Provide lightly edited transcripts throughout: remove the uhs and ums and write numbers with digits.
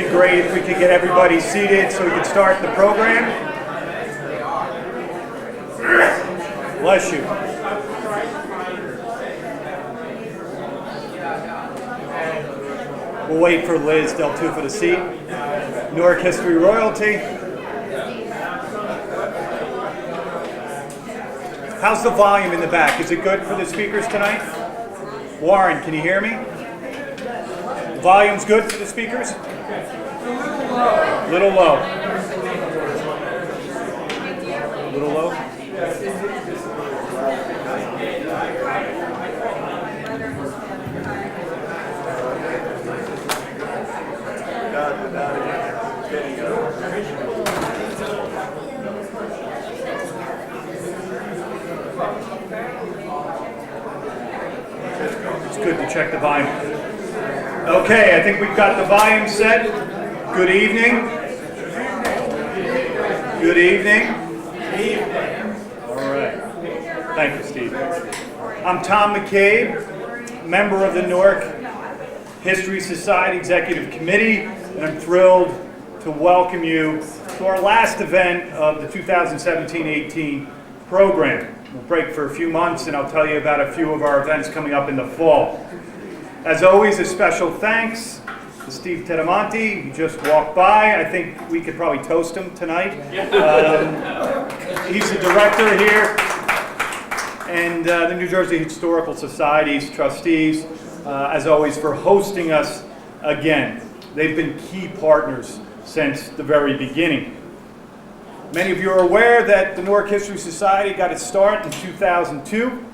be great if we could get everybody seated so we can start the program. Bless you. We'll wait for Liz Del Tufa to seat. Newark History Royalty. How's the volume in the back? Is it good for the speakers tonight? Warren, can you hear me? The volume's good for the speakers? Little low. Little low? It's good to check the volume. Okay, I think we've got the volume set. Good evening. Good evening. All right. Thank you, Steve. I'm Tom McCabe, member of the Newark History Society Executive Committee, and I'm thrilled to welcome you to our last event of the 2017-18 program. We'll break for a few months, and I'll tell you about a few of our events coming up in the fall. As always, a special thanks to Steve Tedemonte. He just walked by. I think we could probably toast him tonight. He's the director here, and the New Jersey Historical Society's trustees, as always, for hosting us again. They've been key partners since the very beginning. Many of you are aware that the Newark History Society got its start in 2002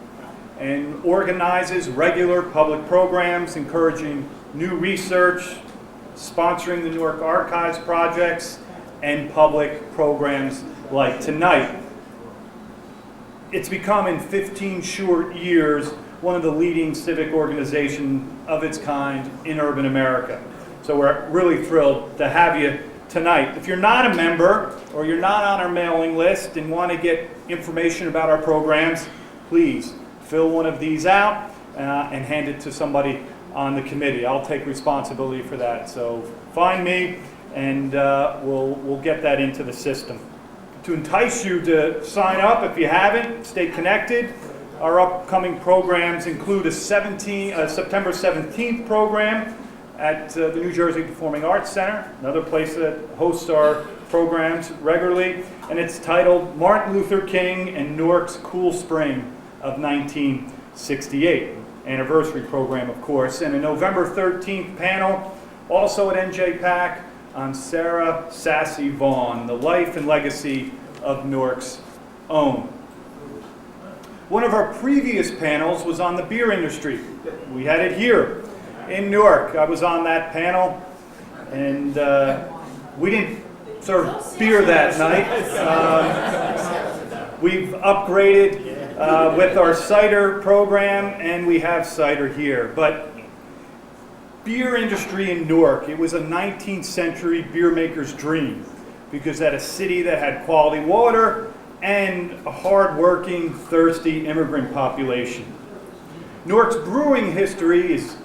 and organizes regular public programs encouraging new research, sponsoring the Newark Archives projects, and public programs like tonight. It's become, in 15 short years, one of the leading civic organizations of its kind in urban America. So we're really thrilled to have you tonight. If you're not a member or you're not on our mailing list and want to get information about our programs, please fill one of these out and hand it to somebody on the committee. I'll take responsibility for that. So find me and we'll get that into the system. To entice you to sign up if you haven't, stay connected. Our upcoming programs include a September 17th program at the New Jersey Performing Arts Center, another place that hosts our programs regularly, and it's titled Martin Luther King and Newark's Cool Spring of 1968. Anniversary program, of course, and a November 13th panel, also at NJPAC, on Sarah Sassy Vaughn, the life and legacy of Newark's own. One of our previous panels was on the beer industry. We had it here in Newark. I was on that panel, and we didn't serve beer that night. We've upgraded with our cider program, and we have cider here. But beer industry in Newark, it was a 19th century beer maker's dream, because at a city that had quality water and a hard-working, thirsty immigrant population. Newark's brewing history is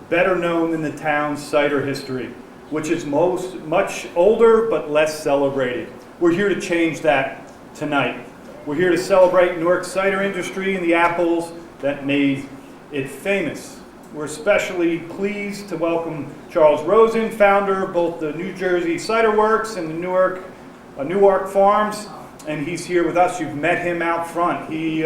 better known than the town's cider history, which is much older but less celebrated. We're here to change that tonight. We're here to celebrate Newark's cider industry and the apples that made it famous. We're especially pleased to welcome Charles Rosen, founder of both the New Jersey Cider Works and the Newark Farms, and he's here with us. You've met him out front. He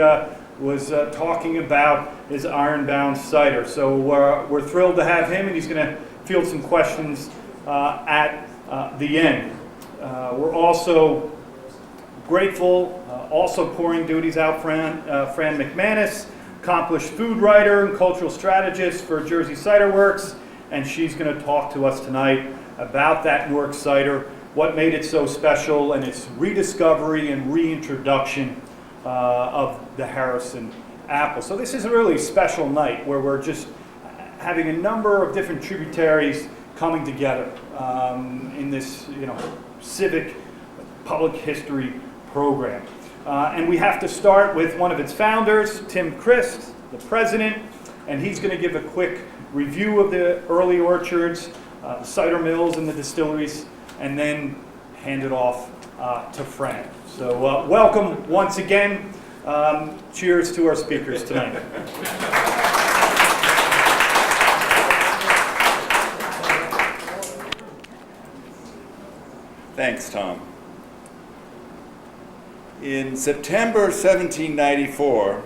was talking about his Ironbound cider. So we're thrilled to have him, and he's going to field some questions at the end. We're also grateful, also pouring duties out, Fran McManus, accomplished food writer and cultural strategist for Jersey Cider Works, and she's going to talk to us tonight about that Newark cider, what made it so special, and its rediscovery and reintroduction of the Harrison apple. So this is a really special night where we're just having a number of different tributaries coming together in this, civic public history program. And we have to start with one of its founders, Tim Crist, the president, and he's going to give a quick review of the early orchards, the cider mills and the distilleries, and then hand it off to Fran. So welcome once again. Cheers to our speakers tonight. Thanks, Tom. In September 1794,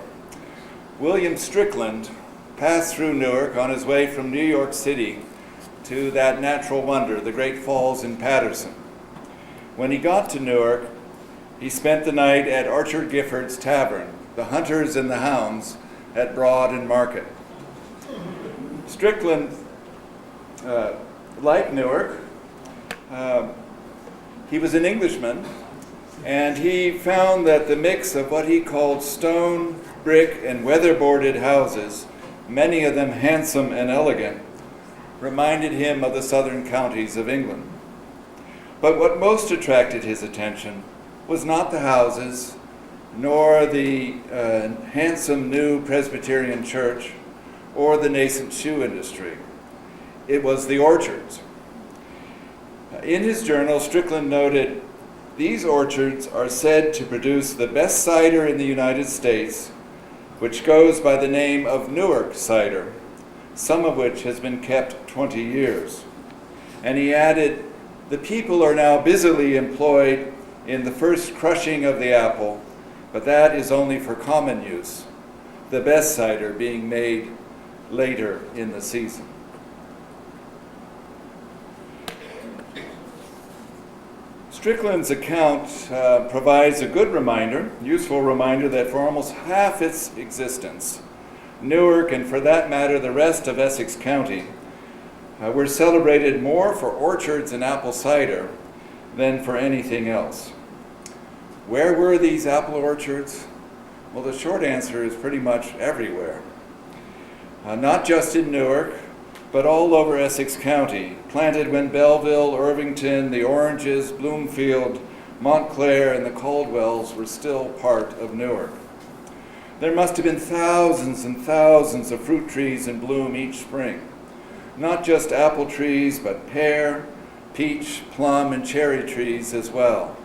William Strickland passed through Newark on his way from New York City to that natural wonder, the Great Falls in Paterson. When he got to Newark, he spent the night at Orchard Gifford's Tavern, the Hunters and the Hounds at Broad and Market. Strickland, like Newark, he was an Englishman, and he found that the mix of what he called stone, brick, and weatherboarded houses, many of them handsome and elegant, reminded him of the southern counties of England. But what most attracted his attention was not the houses, nor the handsome new Presbyterian church, or the nascent shoe industry. It was the orchards. In his journal, Strickland noted, "These orchards are said to produce the best cider in the United States, which goes by the name of Newark cider, some of which has been kept 20 years. And he added, "The people are now busily employed in the first crushing of the apple, but that is only for common use, the best cider being made later in the season." Strickland's account provides a good reminder, useful reminder, that for almost half its existence, Newark, and for that matter the rest of Essex County, were celebrated more for orchards and apple cider than for anything else. Where were these apple orchards? Well, the short answer is pretty much everywhere. Not just in Newark, but all over Essex County, planted when Belleville, Irvington, the Oranges, Bloomfield, Montclair, and the Caldwells were still part of Newark. There must have been thousands and thousands of fruit trees in bloom each spring. Not just apple trees, but pear, peach, plum, and cherry trees as well.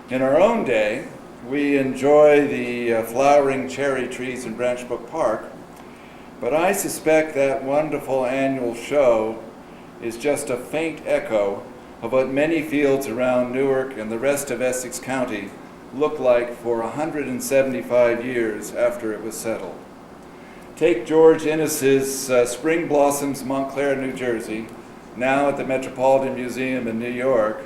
In our own day, we enjoy the flowering cherry trees in Branch Brook Park, but I suspect that wonderful annual show is just a faint echo of what many fields around Newark and the rest of Essex County looked like for 175 years after it was settled. Take George Innes's Spring Blossoms, Montclair, New Jersey, now at the Metropolitan Museum in New York,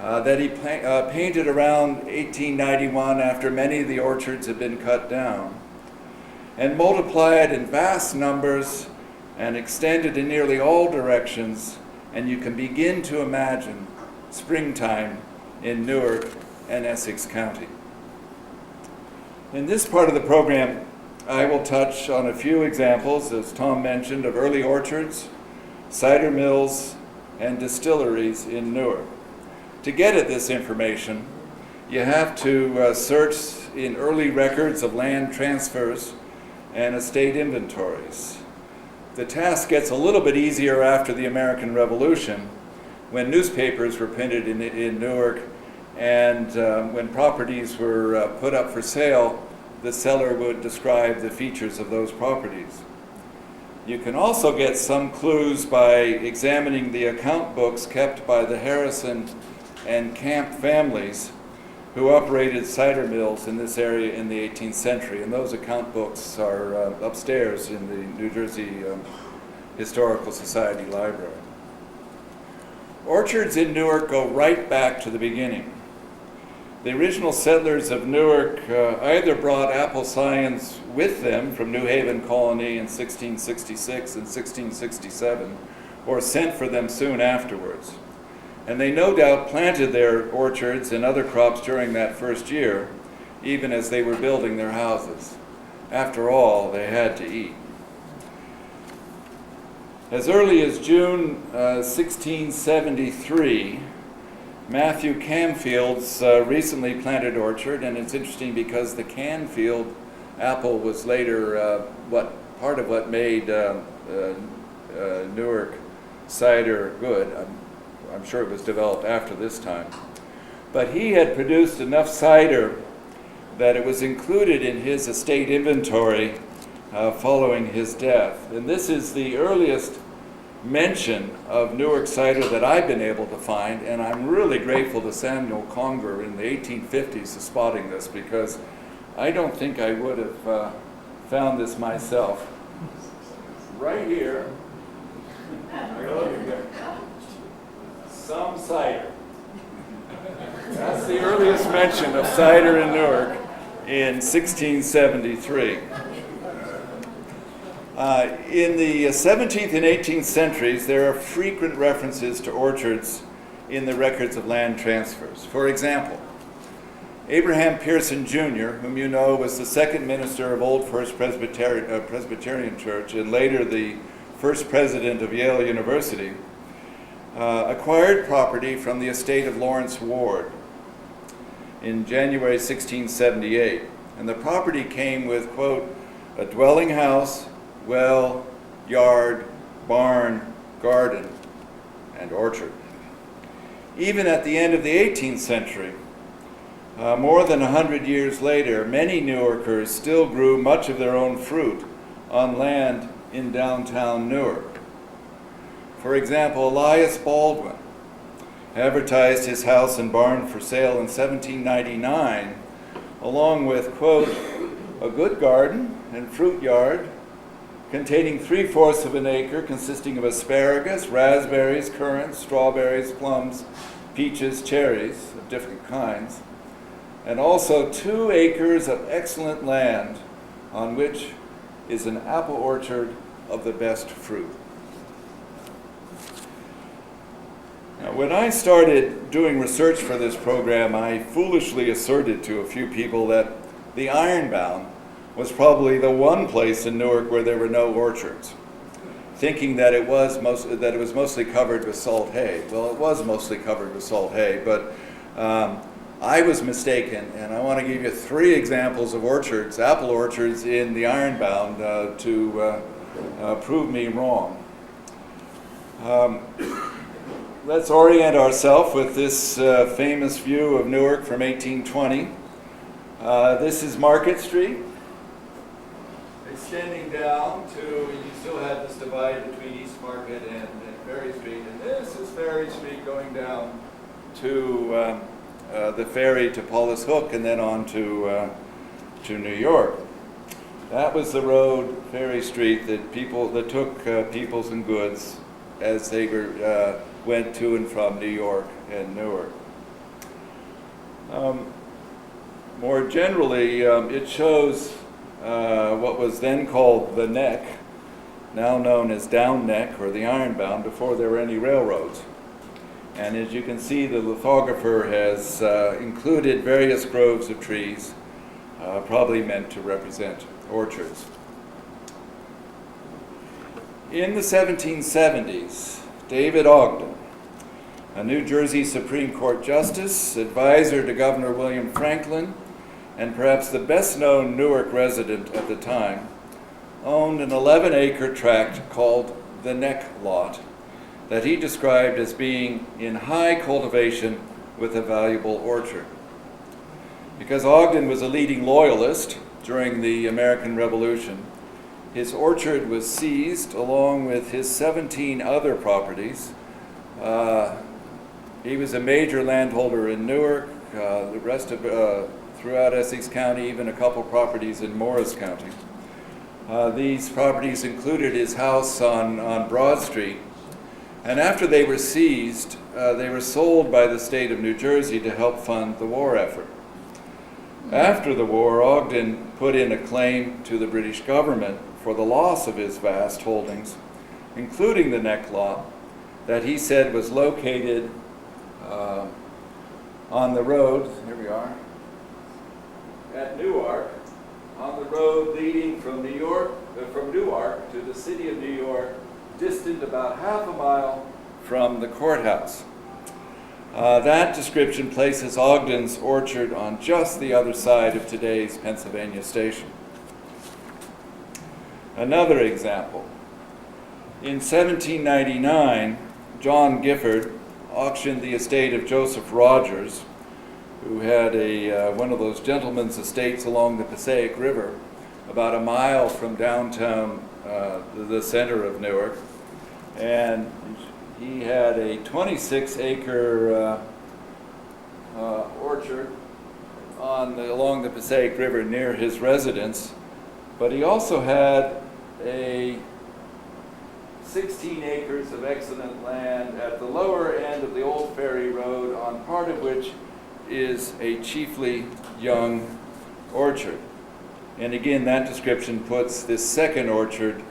that he painted around 1891 after many of the orchards had been cut down, and multiply it in vast numbers and extend it in nearly all directions, and you can begin to imagine springtime in Newark and Essex County. In this part of the program, I will touch on a few examples, as Tom mentioned, of early orchards, cider mills, and distilleries in Newark. To get at this information, you have to search in early records of land transfers and estate inventories. The task gets a little bit easier after the American Revolution, when newspapers were printed in Newark, and when properties were put up for sale, the seller would describe the features of those properties. You can also get some clues by examining the account books kept by the Harrison and Camp families, who operated cider mills in this area in the 18th century, and those account books are upstairs in the New Jersey Historical Society Library. Orchards in Newark go right back to the beginning. The original settlers of Newark either brought apple scions with them from New Haven Colony in 1666 and 1667, or sent for them soon afterwards. And they no doubt planted their orchards and other crops during that first year, even as they were building their houses. After all, they had to eat. As early as June 1673, Matthew Camfield's recently planted orchard, and it's interesting because the Canfield apple was later part of what made Newark cider good. I'm sure it was developed after this time. But he had produced enough cider that it was included in his estate inventory following his death. And this is the earliest mention of Newark cider that I've been able to find, and I'm really grateful to Samuel Conger in the 1850s for spotting this, because I don't think I would have found this myself. Right here, some cider. That's the earliest mention of cider in Newark in 1673. In the 17th and 18th centuries, there are frequent references to orchards in the records of land transfers. For example, Abraham Pearson Jr., whom you know was the second minister of Old First Presbyterian Church and later the first president of Yale University, acquired property from the estate of Lawrence Ward in January 1678. And the property came with, quote, a dwelling house, well, yard, barn, garden, and orchard. Even at the end of the 18th century, more than 100 years later, many Newarkers still grew much of their own fruit on land in downtown Newark. For example, Elias Baldwin advertised his house and barn for sale in 1799, along with, quote, a good garden and fruit yard containing 3/4 of an acre, consisting of asparagus, raspberries, currants, strawberries, plums, peaches, cherries of different kinds, and also 2 acres of excellent land on which is an apple orchard of the best fruit. Now, when I started doing research for this program, I foolishly asserted to a few people that the Ironbound was probably the one place in Newark where there were no orchards, thinking that it was mostly covered with salt hay. Well, it was mostly covered with salt hay, but I was mistaken, and I want to give you 3 examples of orchards, apple orchards in the Ironbound to prove me wrong. Let's orient ourselves with this famous view of Newark from 1820. This is Market Street, extending down to, you still have this divide between East Market and Ferry Street, and this is Ferry Street going down to the ferry to Paulus Hook and then on to New York. That was the road, Ferry Street, that took peoples and goods as they went to and from New York and Newark. More generally, it shows what was then called the Neck, now known as Down Neck or the Ironbound, before there were any railroads. And as you can see, the lithographer has included various groves of trees, probably meant to represent orchards. In the 1770s, David Ogden, a New Jersey Supreme Court Justice, advisor to Governor William Franklin, and perhaps the best-known Newark resident at the time, owned an 11-acre tract called the Neck Lot that he described as being in high cultivation with a valuable orchard. Because Ogden was a leading loyalist during the American Revolution, his orchard was seized along with his 17 other properties. He was a major landholder in Newark, the rest of throughout Essex County, even a couple properties in Morris County. These properties included his house on Broad Street, and after they were seized, they were sold by the state of New Jersey to help fund the war effort. After the war, Ogden put in a claim to the British government for the loss of his vast holdings, including the Neck Lot, that he said was located on the road, here we are, at Newark, on the road leading from Newark to the city of New York, distant about half a mile from the courthouse. That description places Ogden's orchard on just the other side of today's Pennsylvania Station. Another example. In 1799, John Gifford auctioned the estate of Joseph Rogers, who had one of those gentlemen's estates along the Passaic River, about a mile from downtown, the center of Newark. And he had a 26-acre orchard along the Passaic River near his residence, but he also had 16 acres of excellent land at the lower end of the old ferry road, on part of which is a chiefly young orchard. And again, that description puts this second orchard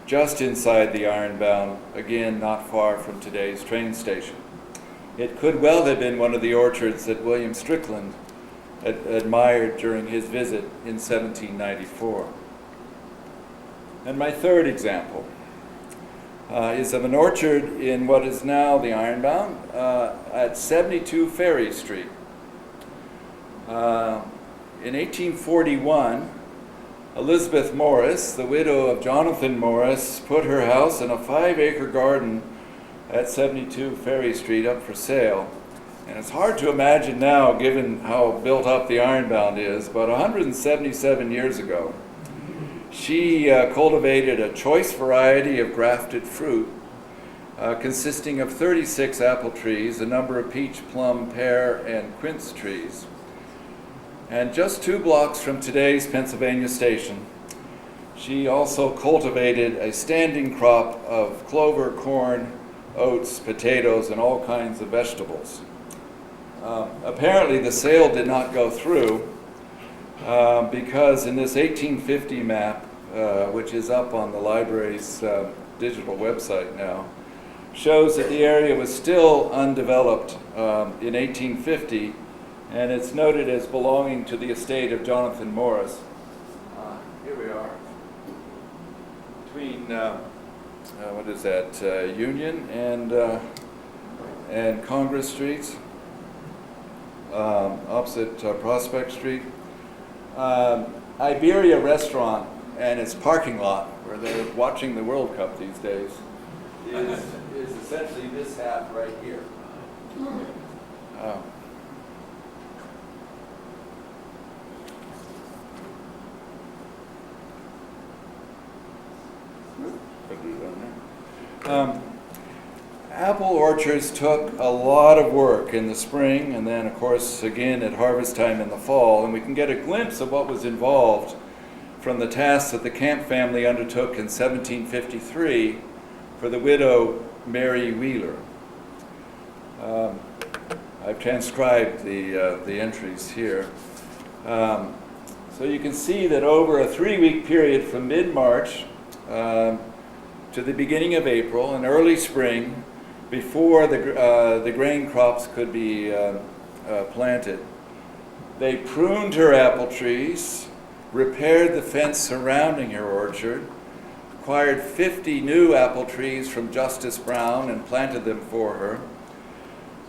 just inside the Ironbound, again not far from today's train station. It could well have been one of the orchards that William Strickland admired during his visit in 1794. And my third example is of an orchard in what is now the Ironbound at 72 Ferry Street. In 1841, Elizabeth Morris, the widow of Jonathan Morris, put her house in a 5-acre garden at 72 Ferry Street up for sale. And it's hard to imagine now, given how built up the Ironbound is, but 177 years ago, she cultivated a choice variety of grafted fruit consisting of 36 apple trees, a number of peach, plum, pear, and quince trees. And just 2 blocks from today's Pennsylvania station, she also cultivated a standing crop of clover, corn, oats, potatoes, and all kinds of vegetables. Apparently the sale did not go through because in this 1850 map, which is up on the library's digital website now, shows that the area was still undeveloped in 1850, and it's noted as belonging to the estate of Jonathan Morris. Here we are, between what is that, Union and Congress Streets, opposite Prospect Street. Iberia Restaurant and its parking lot, where they're watching the World Cup these days, is essentially this half right here. Apple orchards took a lot of work in the spring, and then of course again at harvest time in the fall, and we can get a glimpse of what was involved from the tasks that the Camp family undertook in 1753 for the widow Mary Wheeler. I've transcribed the entries here. So you can see that over a 3-week period from mid-March to the beginning of April and early spring, before the grain crops could be planted, they pruned her apple trees, repaired the fence surrounding her orchard, acquired 50 new apple trees from Justice Brown and planted them for her.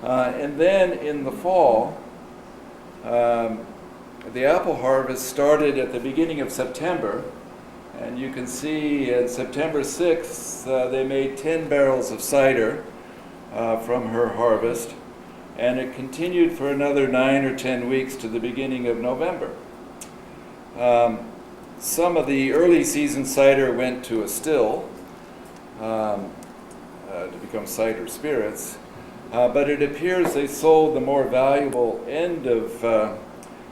And then in the fall, the apple harvest started at the beginning of September, and you can see on September 6th they made 10 barrels of cider from her harvest, and it continued for another 9 or 10 weeks to the beginning of November. Some of the early season cider went to a still to become cider spirits, but it appears they sold the more valuable end of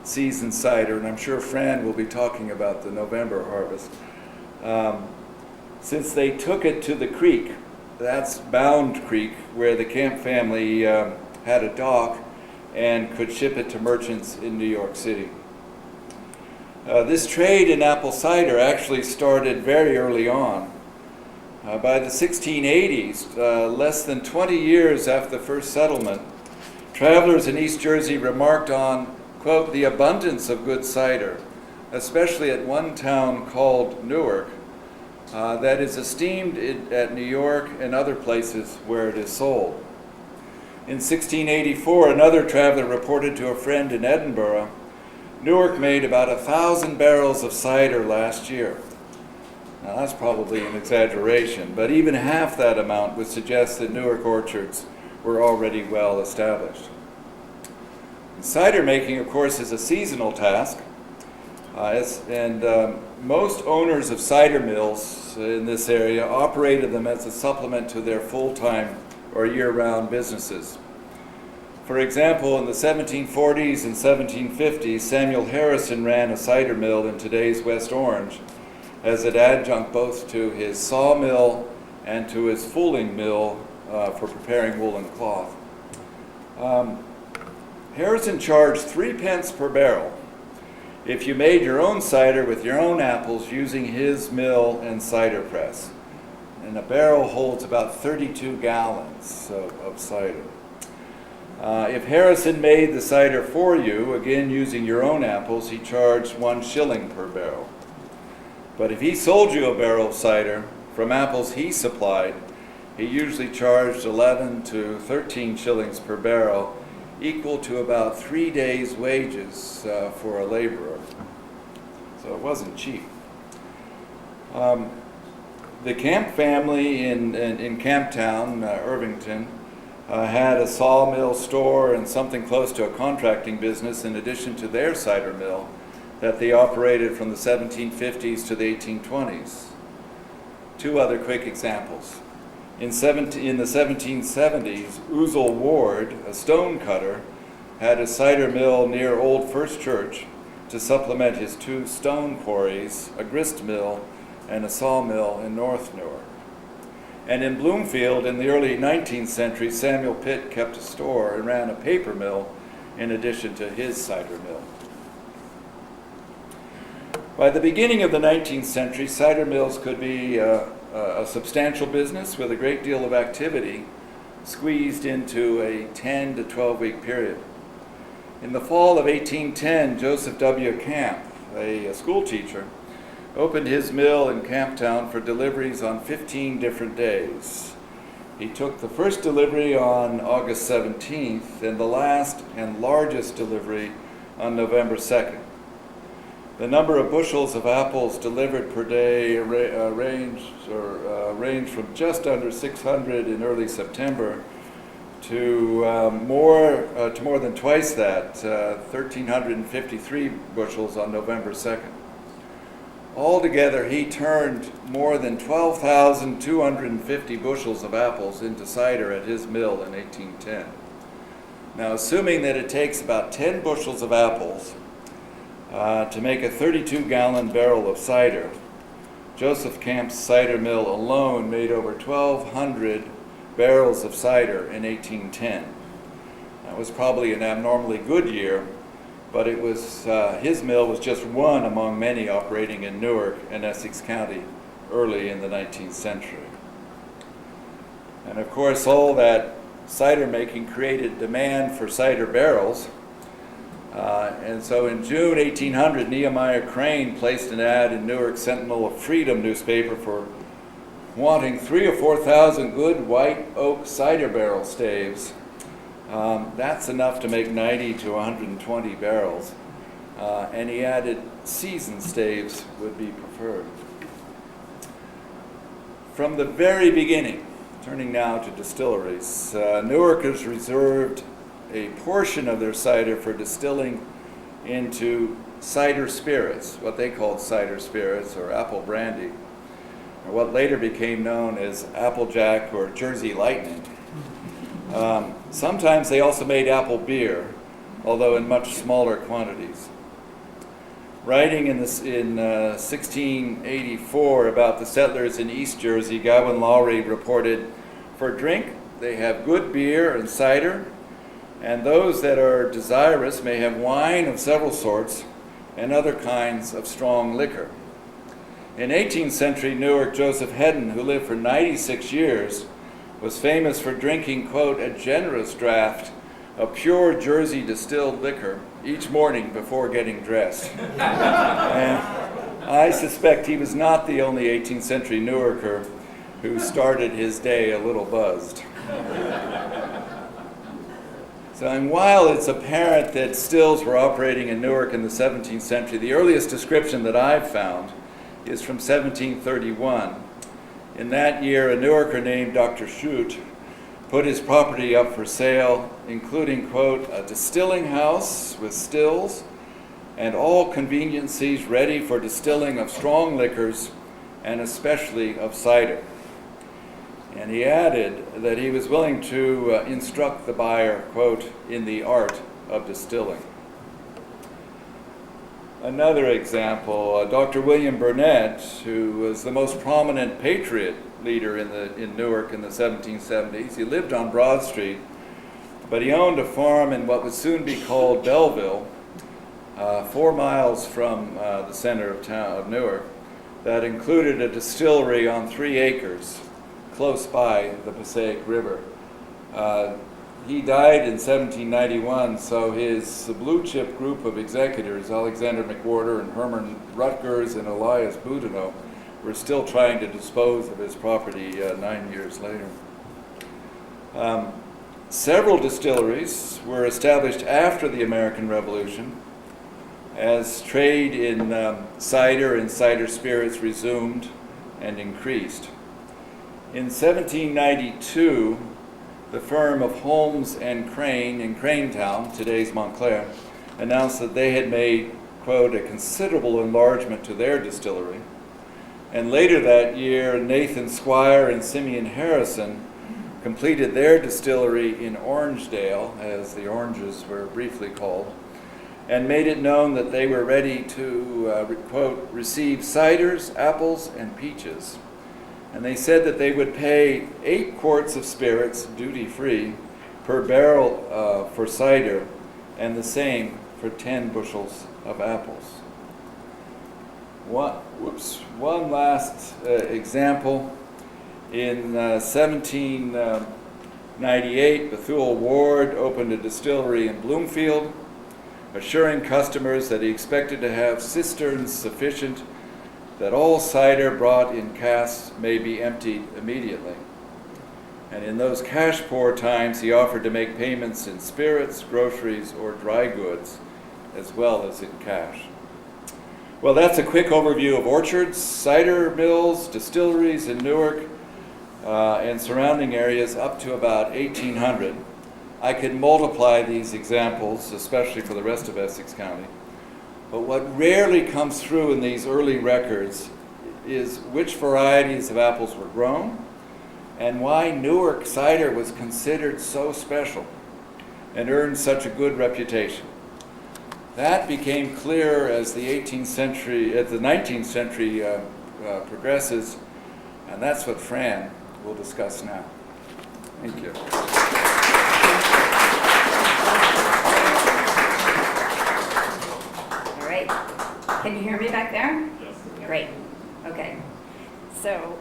season cider, and I'm sure Fran will be talking about the November harvest. Since they took it to the creek, that's Bound Creek, where the Camp family had a dock and could ship it to merchants in New York City. This trade in apple cider actually started very early on. By the 1680s, less than 20 years after the first settlement, travelers in East Jersey remarked on, quote, the abundance of good cider, especially at one town called Newark, that is esteemed at New York and other places where it is sold. In 1684, another traveler reported to a friend in Edinburgh, Newark made about 1,000 barrels of cider last year. Now that's probably an exaggeration, but even half that amount would suggest that Newark orchards were already well established. Cider making, of course, is a seasonal task, most owners of cider mills in this area operated them as a supplement to their full-time or year-round businesses. For example, in the 1740s and 1750s, Samuel Harrison ran a cider mill in today's West Orange as an adjunct both to his sawmill and to his fulling mill for preparing woolen cloth. Harrison charged 3 pence per barrel if you made your own cider with your own apples using his mill and cider press. And a barrel holds about 32 gallons of cider. If Harrison made the cider for you, again using your own apples, he charged 1 shilling per barrel. But if he sold you a barrel of cider from apples he supplied, he usually charged 11 to 13 shillings per barrel, equal to about 3 days' wages for a laborer. So it wasn't cheap. The Camp family in Camptown, Irvington, had a sawmill store and something close to a contracting business in addition to their cider mill that they operated from the 1750s to the 1820s. 2 other quick examples. In the 1770s, Ousel Ward, a stone cutter, had a cider mill near Old First Church to supplement his 2 stone quarries, a grist mill and a sawmill in North Newark. And in Bloomfield, in the early 19th century, Samuel Pitt kept a store and ran a paper mill in addition to his cider mill. By the beginning of the 19th century, cider mills could be a substantial business with a great deal of activity squeezed into a 10 to 12 week period. In the fall of 1810, Joseph W. Camp, a school teacher, opened his mill in Camptown for deliveries on 15 different days. He took the first delivery on August 17th and the last and largest delivery on November 2nd. The number of bushels of apples delivered per day ranged from just under 600 in early September to more than twice that, 1,353 bushels on November 2nd. Altogether, he turned more than 12,250 bushels of apples into cider at his mill in 1810. Now, assuming that it takes about 10 bushels of apples to make a 32-gallon barrel of cider, Joseph Camp's cider mill alone made over 1,200 barrels of cider in 1810. That was probably an abnormally good year, but it was his mill was just one among many operating in Newark and Essex County early in the 19th century. And of course, all that cider making created demand for cider barrels. And so in June 1800, Nehemiah Crane placed an ad in Newark Sentinel of Freedom newspaper for wanting 3,000 or 4,000 good white oak cider barrel staves. That's enough to make 90 to 120 barrels. And he added seasoned staves would be preferred. From the very beginning, turning now to distilleries, Newark has reserved a portion of their cider for distilling into cider spirits, what they called cider spirits or apple brandy, or what later became known as Applejack or Jersey Lightning. Sometimes they also made apple beer, although in much smaller quantities. Writing in 1684 about the settlers in East Jersey, Gowan Lowry reported, "For drink, they have good beer and cider, and those that are desirous may have wine of several sorts and other kinds of strong liquor." In 18th century Newark, Joseph Hedden, who lived for 96 years, was famous for drinking, quote, "a generous draught of pure Jersey distilled liquor each morning before getting dressed." And I suspect he was not the only 18th century Newarker who started his day a little buzzed. So, and while it's apparent that stills were operating in Newark in the 17th century, the earliest description that I've found is from 1731. In that year, a Newarker named Dr. Shute put his property up for sale, including, quote, a distilling house with stills and all conveniencies ready for distilling of strong liquors and especially of cider. And he added that he was willing to instruct the buyer, quote, in the art of distilling. Another example, Dr. William Burnett, who was the most prominent Patriot leader in Newark in the 1770s. He lived on Broad Street, but he owned a farm in what would soon be called Belleville, 4 miles from the center of town of Newark, that included a distillery on 3 acres close by the Passaic River. He died in 1791, so his blue chip group of executors, Alexander McWhorter and Herman Rutgers and Elias Boudinot, were still trying to dispose of his property 9 years later. Several distilleries were established after the American Revolution as trade in cider and cider spirits resumed and increased. In 1792, the firm of Holmes and Crane in Cranetown, today's Montclair, announced that they had made, quote, a considerable enlargement to their distillery. And later that year, Nathan Squire and Simeon Harrison completed their distillery in Orangedale, as the Oranges were briefly called, and made it known that they were ready to, quote, receive ciders, apples, and peaches. And they said that they would pay 8 quarts of spirits, duty-free, per barrel for cider, and the same for 10 bushels of apples. One last example. In 1798, Bethuel Ward opened a distillery in Bloomfield, assuring customers that he expected to have cisterns sufficient that all cider brought in casks may be emptied immediately. And in those cash-poor times, he offered to make payments in spirits, groceries, or dry goods, as well as in cash. Well, that's a quick overview of orchards, cider mills, distilleries in Newark and surrounding areas up to about 1800. I could multiply these examples, especially for the rest of Essex County. But what rarely comes through in these early records is which varieties of apples were grown and why Newark cider was considered so special and earned such a good reputation. That became clear as the 19th century progresses, and that's what Fran will discuss now. Thank you. All right. Can you hear me back there? Yes. Great. Okay. So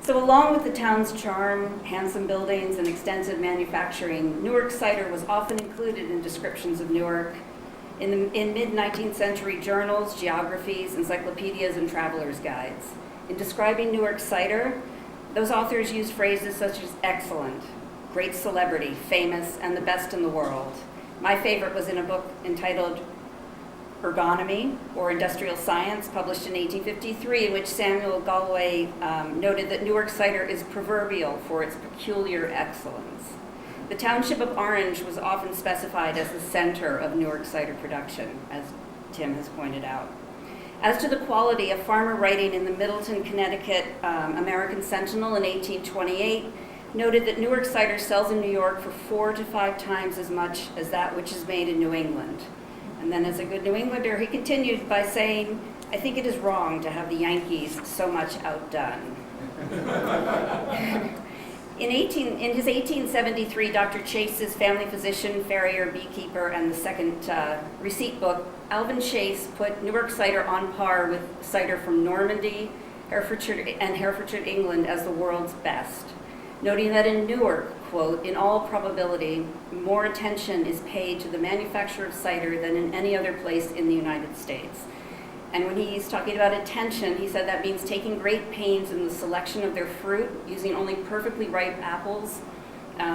along with the town's charm, handsome buildings, and extensive manufacturing, Newark cider was often included in descriptions of Newark in mid-19th century journals, geographies, encyclopedias, and travelers' guides. In describing Newark cider, those authors used phrases such as excellent, great celebrity, famous, and the best in the world. My favorite was in a book entitled Ergonomy, or Industrial Science, published in 1853, in which Samuel Galway noted that Newark cider is proverbial for its peculiar excellence. The township of Orange was often specified as the center of Newark cider production, as Tim has pointed out. As to the quality, a farmer writing in the Middleton, Connecticut American Sentinel in 1828 noted that Newark cider sells in New York for 4 to 5 times as much as that which is made in New England. And then as a good New Englander, he continued by saying, I think it is wrong to have the Yankees so much outdone. In his 1873 Dr. Chase's Family Physician, Farrier, Beekeeper, and the Second Receipt book, Alvin Chase put Newark cider on par with cider from Normandy, Herefordshire, England as the world's best, noting that in Newark, quote, in all probability, more attention is paid to the manufacture of cider than in any other place in the United States. And when he's talking about attention, he said that means taking great pains in the selection of their fruit, using only perfectly ripe apples,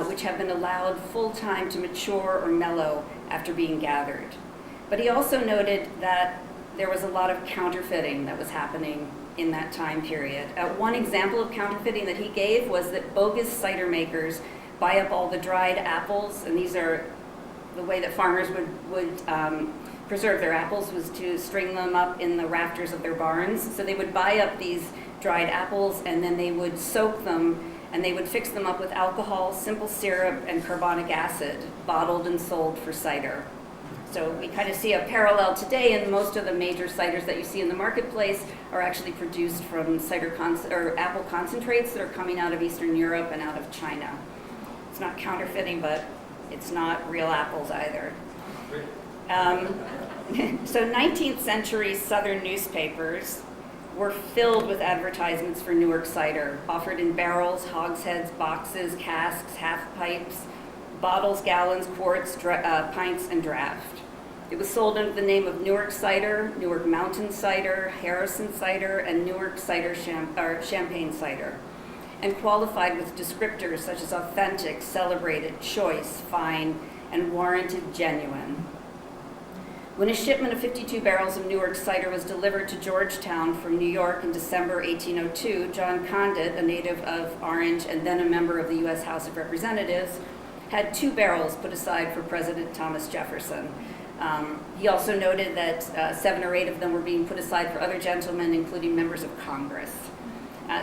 which have been allowed full time to mature or mellow after being gathered. But he also noted that there was a lot of counterfeiting that was happening in that time period. One example of counterfeiting that he gave was that bogus cider makers buy up all the dried apples, and these are the way that farmers would preserve their apples was to string them up in the rafters of their barns. So they would buy up these dried apples and then they would soak them and they would fix them up with alcohol, simple syrup, and carbonic acid, bottled and sold for cider. So we kind of see a parallel today, and most of the major ciders that you see in the marketplace are actually produced from apple concentrates that are coming out of Eastern Europe and out of China. It's not counterfeiting, but it's not real apples either. So 19th century Southern newspapers were filled with advertisements for Newark cider, offered in barrels, hogsheads, boxes, casks, half pipes, bottles, gallons, quarts, pints, and draft. It was sold under the name of Newark cider, Newark mountain cider, Harrison cider, and Newark cider champagne cider, and qualified with descriptors such as authentic, celebrated, choice, fine, and warranted genuine. When a shipment of 52 barrels of Newark cider was delivered to Georgetown from New York in December 1802, John Condit, a native of Orange and then a member of the U.S. House of Representatives, had 2 barrels put aside for President Thomas Jefferson. He also noted that 7 or 8 of them were being put aside for other gentlemen, including members of Congress.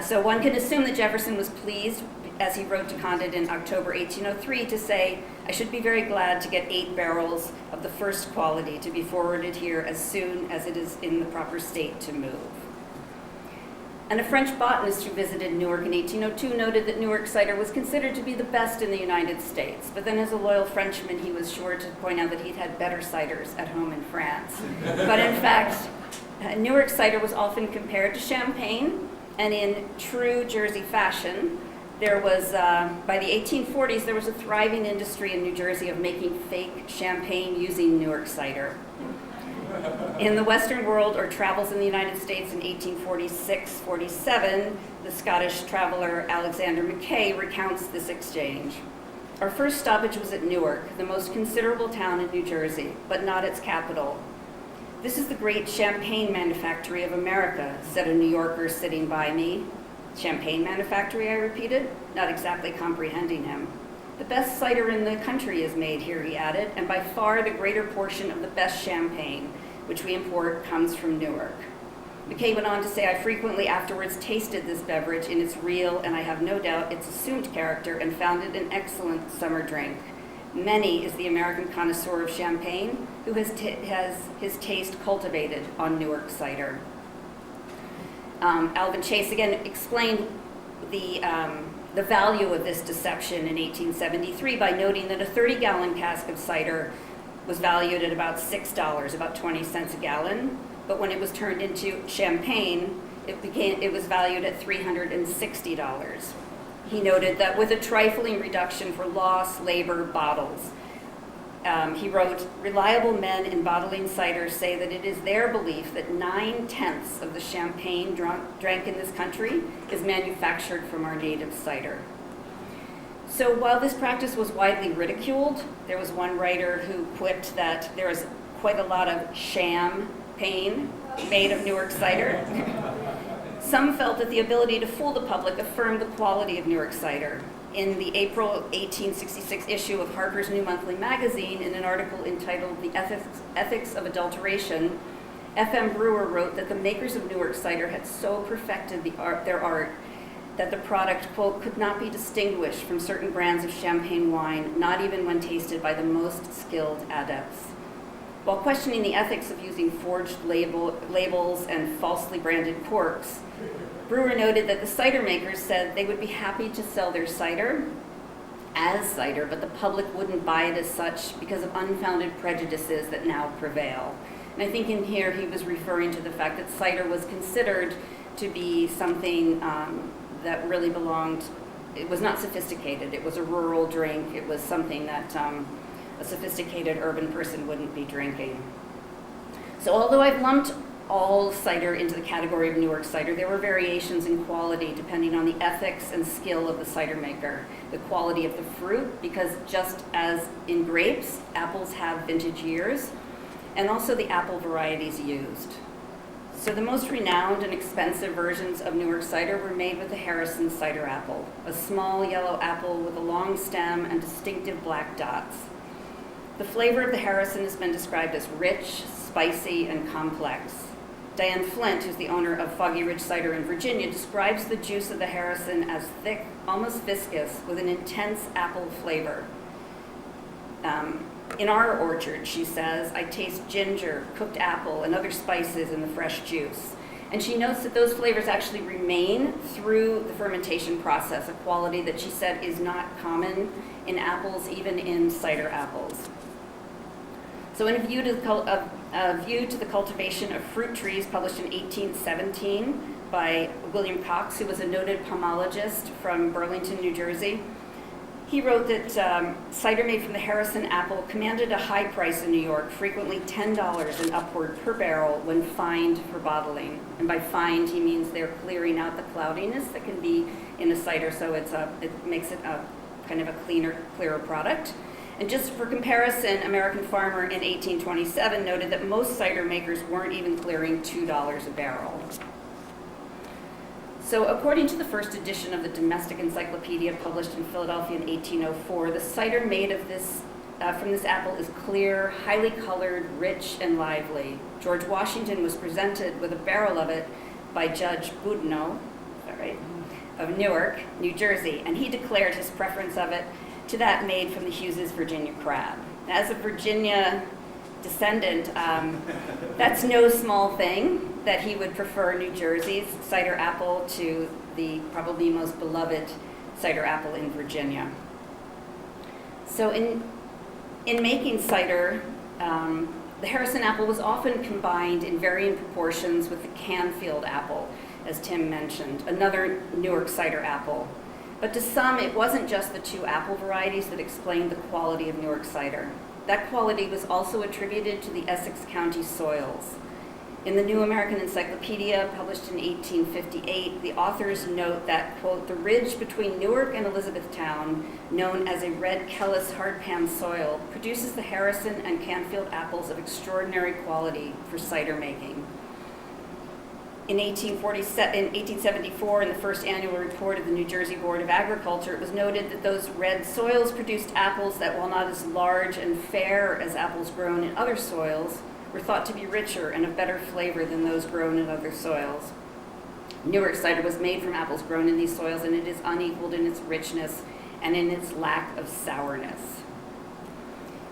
So one can assume that Jefferson was pleased, as he wrote to Condit in October 1803, to say, "I should be very glad to get 8 barrels of the first quality to be forwarded here as soon as it is in the proper state to move." And a French botanist who visited Newark in 1802 noted that Newark cider was considered to be the best in the United States. But then as a loyal Frenchman, he was sure to point out that he'd had better ciders at home in France. But in fact, Newark cider was often compared to champagne, and in true Jersey fashion, there was, by the 1840s, there was a thriving industry in New Jersey of making fake champagne using Newark cider. In the Western world, or travels in the United States in 1846-47, the Scottish traveler Alexander Mackay recounts this exchange. "Our first stoppage was at Newark, the most considerable town in New Jersey, but not its capital. 'This is the great champagne manufactory of America,' said a New Yorker sitting by me. 'Champagne manufactory?' I repeated, not exactly comprehending him. 'The best cider in the country is made here,' he added, 'and by far the greater portion of the best champagne, which we import, comes from Newark.' Mackay went on to say, 'I frequently afterwards tasted this beverage in its real, and I have no doubt its assumed character, and found it an excellent summer drink. Many is the American connoisseur of champagne who has his taste cultivated on Newark cider." Alvin Chase again explained the value of this deception in 1873 by noting that a 30-gallon cask of cider was valued at about $6, about 20 cents a gallon, but when it was turned into champagne, it was valued at $360. He noted that with a trifling reduction for loss, labor, bottles, he wrote, "Reliable men in bottling cider say that it is their belief that 9/10 of the champagne drank in this country is manufactured from our native cider." So while this practice was widely ridiculed, there was one writer who quipped that there is quite a lot of champagne made of Newark cider. Some felt that the ability to fool the public affirmed the quality of Newark cider. In the April 1866 issue of Harper's New Monthly Magazine, in an article entitled "The Ethics of Adulteration," F.M. Brewer wrote that the makers of Newark cider had so perfected their art that the product, quote, "could not be distinguished from certain brands of champagne wine, not even when tasted by the most skilled adepts." While questioning the ethics of using forged labels and falsely branded corks, Brewer noted that the cider makers said they would be happy to sell their cider as cider, but the public wouldn't buy it as such because of unfounded prejudices that now prevail. And I think in here he was referring to the fact that cider was considered to be something that really belonged, it was not sophisticated, it was a rural drink, it was something that a sophisticated urban person wouldn't be drinking. So although I've lumped all cider into the category of Newark cider, there were variations in quality depending on the ethics and skill of the cider maker. The quality of the fruit, because just as in grapes, apples have vintage years, and also the apple varieties used. So the most renowned and expensive versions of Newark cider were made with the Harrison cider apple, a small yellow apple with a long stem and distinctive black dots. The flavor of the Harrison has been described as rich, spicy, and complex. Diane Flint, who's the owner of Foggy Ridge Cider in Virginia, describes the juice of the Harrison as thick, almost viscous, with an intense apple flavor. In our orchard, she says, I taste ginger, cooked apple, and other spices in the fresh juice. And she notes that those flavors actually remain through the fermentation process, a quality that she said is not common in apples, even in cider apples. So in A View to the Cultivation of Fruit Trees, published in 1817 by William Cox, who was a noted pomologist from Burlington, New Jersey, he wrote that cider made from the Harrison apple commanded a high price in New York, frequently $10 and upward per barrel when fined for bottling. And by fined, he means they're clearing out the cloudiness that can be in a cider, so it makes it a kind of a clearer product. And just for comparison, American Farmer in 1827 noted that most cider makers weren't even clearing $2 a barrel. So according to the first edition of the Domestic Encyclopedia published in Philadelphia in 1804, the cider made of from this apple is clear, highly colored, rich, and lively. George Washington was presented with a barrel of it by Judge Boudinot, is that right, of Newark, New Jersey, and he declared his preference of it to that made from the Hughes' Virginia crab. As a Virginia descendant, that's no small thing that he would prefer New Jersey's cider apple to the probably most beloved cider apple in Virginia. So in making cider, the Harrison apple was often combined in varying proportions with the Canfield apple, as Tim mentioned, another Newark cider apple. But to some, it wasn't just the two apple varieties that explained the quality of Newark cider. That quality was also attributed to the Essex County soils. In the New American Encyclopedia, published in 1858, the authors note that, quote, the ridge between Newark and Elizabethtown, known as a red Kellis hardpan soil, produces the Harrison and Canfield apples of extraordinary quality for cider making. In 1874, in the first annual report of the New Jersey Board of Agriculture, it was noted that those red soils produced apples that, while not as large and fair as apples grown in other soils, were thought to be richer and of better flavor than those grown in other soils. Newark cider was made from apples grown in these soils, and it is unequaled in its richness and in its lack of sourness.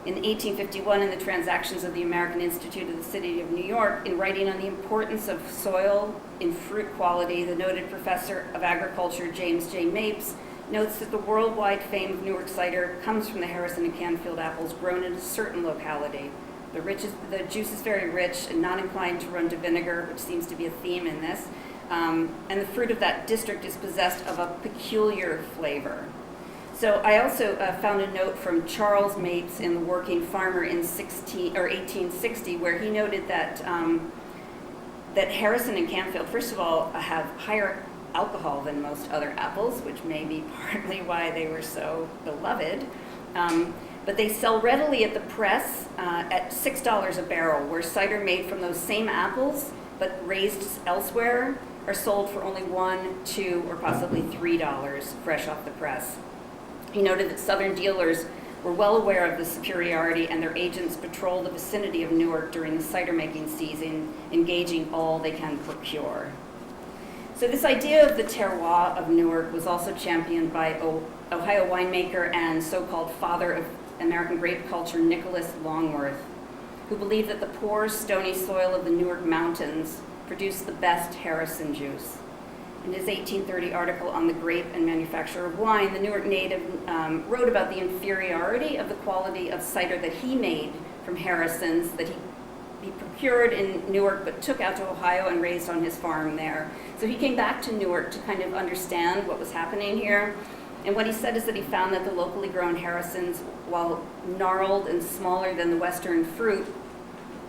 In 1851, in the Transactions of the American Institute of the City of New York, in writing on the importance of soil in fruit quality, the noted professor of agriculture, James J. Mapes, notes that the worldwide fame of Newark cider comes from the Harrison and Canfield apples grown in a certain locality. The juice is very rich and not inclined to run to vinegar, which seems to be a theme in this, and the fruit of that district is possessed of a peculiar flavor. So I also found a note from Charles Mapes in The Working Farmer in 1860, where he noted that that Harrison and Canfield, first of all, have higher alcohol than most other apples, which may be partly why they were so beloved. But they sell readily at the press at $6 a barrel, where cider made from those same apples but raised elsewhere are sold for only $1, $2, or possibly $3 fresh off the press. He noted that Southern dealers were well aware of the superiority, and their agents patrol the vicinity of Newark during the cider making season, engaging all they can procure. So this idea of the terroir of Newark was also championed by Ohio winemaker and so-called father of American grape culture, Nicholas Longworth, who believed that the poor, stony soil of the Newark Mountains produced the best Harrison juice. In his 1830 article on the grape and manufacture of wine, the Newark native wrote about the inferiority of the quality of cider that he made from Harrisons that he procured in Newark but took out to Ohio and raised on his farm there. So he came back to Newark to kind of understand what was happening here. And what he said is that he found that the locally grown Harrisons, while gnarled and smaller than the Western fruit,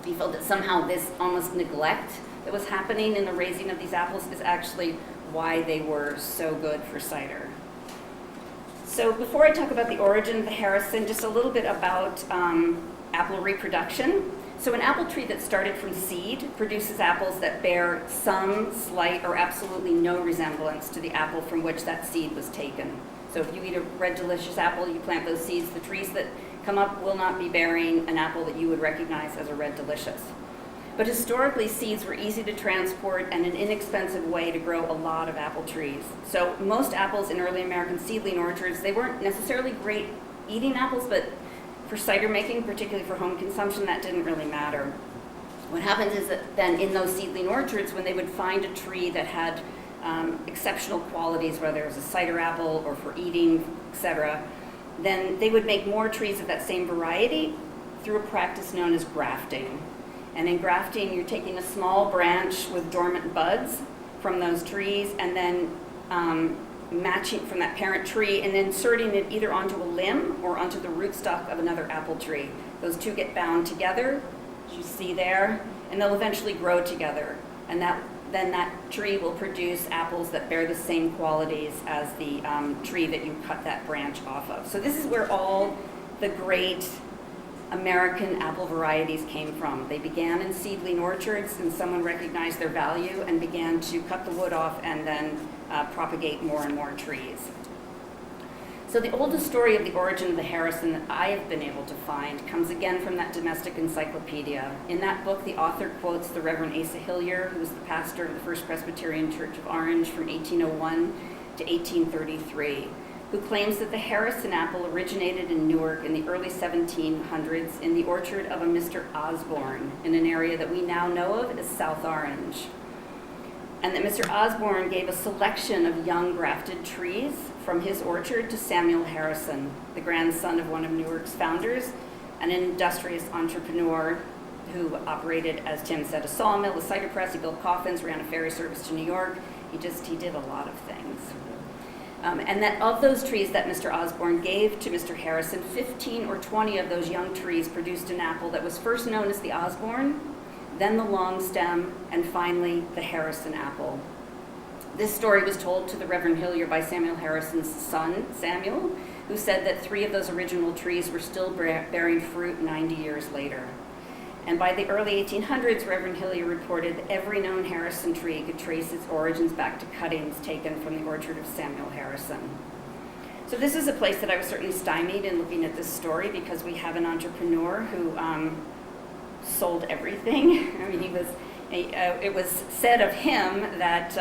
he felt that somehow this almost neglect that was happening in the raising of these apples is actually why they were so good for cider. So before I talk about the origin of the Harrison, just a little bit about apple reproduction. So an apple tree that started from seed produces apples that bear some slight or absolutely no resemblance to the apple from which that seed was taken. So if you eat a Red Delicious apple, you plant those seeds, the trees that come up will not be bearing an apple that you would recognize as a Red Delicious. But historically, seeds were easy to transport and an inexpensive way to grow a lot of apple trees. So most apples in early American seedling orchards, they weren't necessarily great eating apples, but for cider making, particularly for home consumption, that didn't really matter. What happens is that then in those seedling orchards, when they would find a tree that had exceptional qualities, whether it was a cider apple or for eating, etc., then they would make more trees of that same variety through a practice known as grafting. And in grafting, you're taking a small branch with dormant buds from those trees and then matching from that parent tree and inserting it either onto a limb or onto the rootstock of another apple tree. Those two get bound together, as you see there, and they'll eventually grow together. And then that tree will produce apples that bear the same qualities as the tree that you cut that branch off of. So this is where all the great American apple varieties came from. They began in seedling orchards and someone recognized their value and began to cut the wood off and then propagate more and more trees. So the oldest story of the origin of the Harrison that I have been able to find comes again from that domestic encyclopedia. In that book, the author quotes the Reverend Asa Hillier, who was the pastor of the First Presbyterian Church of Orange from 1801 to 1833, who claims that the Harrison apple originated in Newark in the early 1700s in the orchard of a Mr. Osborne in an area that we now know of as South Orange. And that Mr. Osborne gave a selection of young grafted trees from his orchard to Samuel Harrison, the grandson of one of Newark's founders, and an industrious entrepreneur who operated, as Tim said, a sawmill, a cider press. He built coffins, ran a ferry service to New York. He did a lot of things. And that of those trees that Mr. Osborne gave to Mr. Harrison, 15 or 20 of those young trees produced an apple that was first known as the Osborne, then the long stem, and finally the Harrison apple. This story was told to the Reverend Hillier by Samuel Harrison's son, Samuel, who said that 3 of those original trees were still bearing fruit 90 years later. And by the early 1800s, Reverend Hillier reported that every known Harrison tree could trace its origins back to cuttings taken from the orchard of Samuel Harrison. So this is a place that I was certainly stymied in looking at this story because we have an entrepreneur who sold everything. I mean, it was said of him that,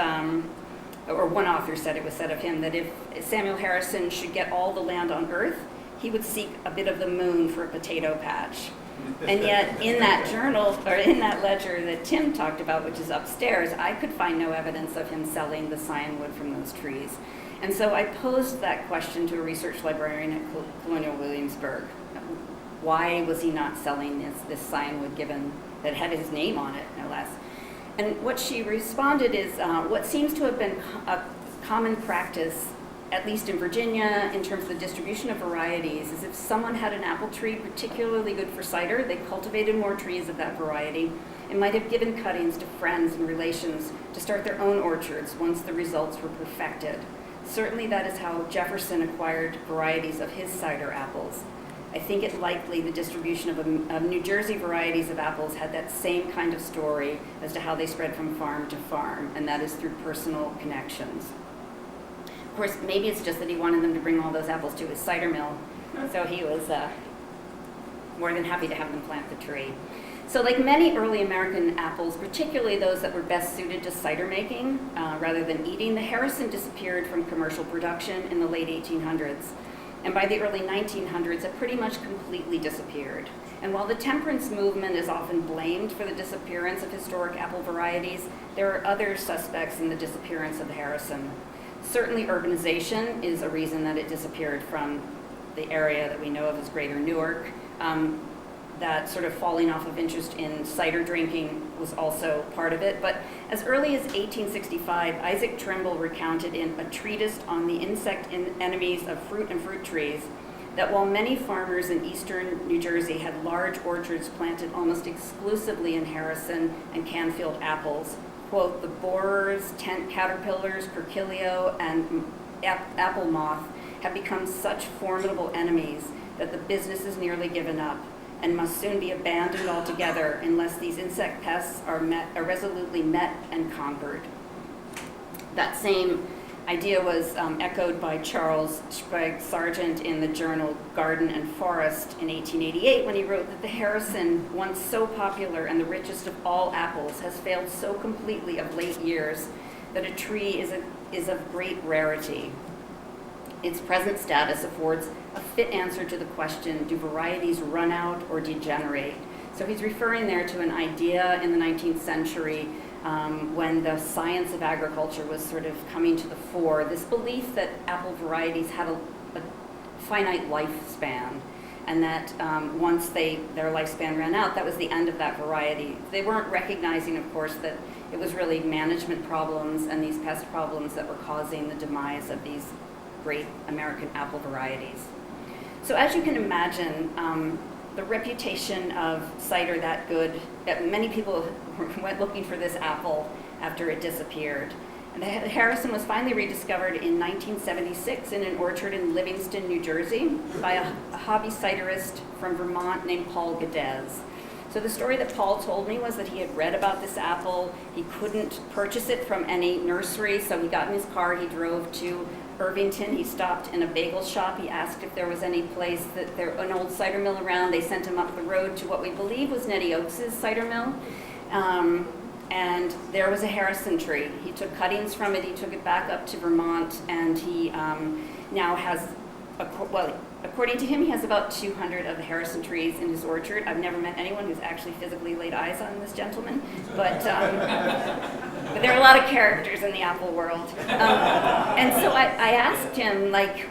or one author said it was said of him that if Samuel Harrison should get all the land on earth, he would seek a bit of the moon for a potato patch. And yet in that journal, or in that ledger that Tim talked about, which is upstairs, I could find no evidence of him selling the scion wood from those trees. And so I posed that question to a research librarian at Colonial Williamsburg. Why was he not selling this scion wood given that had his name on it, no less? And what she responded is what seems to have been a common practice, at least in Virginia, in terms of the distribution of varieties, is if someone had an apple tree particularly good for cider, they cultivated more trees of that variety and might have given cuttings to friends and relations to start their own orchards once the results were perfected. Certainly that is how Jefferson acquired varieties of his cider apples. I think it likely the distribution of New Jersey varieties of apples had that same kind of story as to how they spread from farm to farm, and that is through personal connections. Of course, maybe it's just that he wanted them to bring all those apples to his cider mill, so he was more than happy to have them plant the tree. So like many early American apples, particularly those that were best suited to cider making rather than eating, the Harrison disappeared from commercial production in the late 1800s. And by the early 1900s, it pretty much completely disappeared. And while the temperance movement is often blamed for the disappearance of historic apple varieties, there are other suspects in the disappearance of the Harrison. Certainly urbanization is a reason that it disappeared from the area that we know of as Greater Newark. That sort of falling off of interest in cider drinking was also part of it. But as early as 1865, Isaac Trimble recounted in A Treatise on the Insect Enemies of Fruit and Fruit Trees that while many farmers in eastern New Jersey had large orchards planted almost exclusively in Harrison and Canfield apples, quote, the borers, tent caterpillars, curculio, and apple moth have become such formidable enemies that the business is nearly given up, and must soon be abandoned altogether unless these insect pests are resolutely met and conquered. That same idea was echoed by Charles Sprague Sargent in the journal Garden and Forest in 1888 when he wrote that the Harrison, once so popular and the richest of all apples, has failed so completely of late years that a tree is of great rarity. Its present status affords a fit answer to the question, do varieties run out or degenerate? So he's referring there to an idea in the 19th century when the science of agriculture was sort of coming to the fore, this belief that apple varieties had a finite lifespan, and that once their lifespan ran out, that was the end of that variety. They weren't recognizing, of course, that it was really management problems and these pest problems that were causing the demise of these great American apple varieties. So as you can imagine, the reputation of cider that good, that many people went looking for this apple after it disappeared. And the Harrison was finally rediscovered in 1976 in an orchard in Livingston, New Jersey, by a hobby ciderist from Vermont named Paul Geddes. So the story that Paul told me was that he had read about this apple. He couldn't purchase it from any nursery, so he got in his car, he drove to Irvington. He stopped in a bagel shop. He asked if there was any place that an old cider mill around. They sent him up the road to what we believe was Nettie Oakes' cider mill. And there was a Harrison tree. He took cuttings from it. He took it back up to Vermont, and he now has, according to him, he has about 200 of the Harrison trees in his orchard. I've never met anyone who's actually physically laid eyes on this gentleman, but there are a lot of characters in the apple world. And so I asked him, like,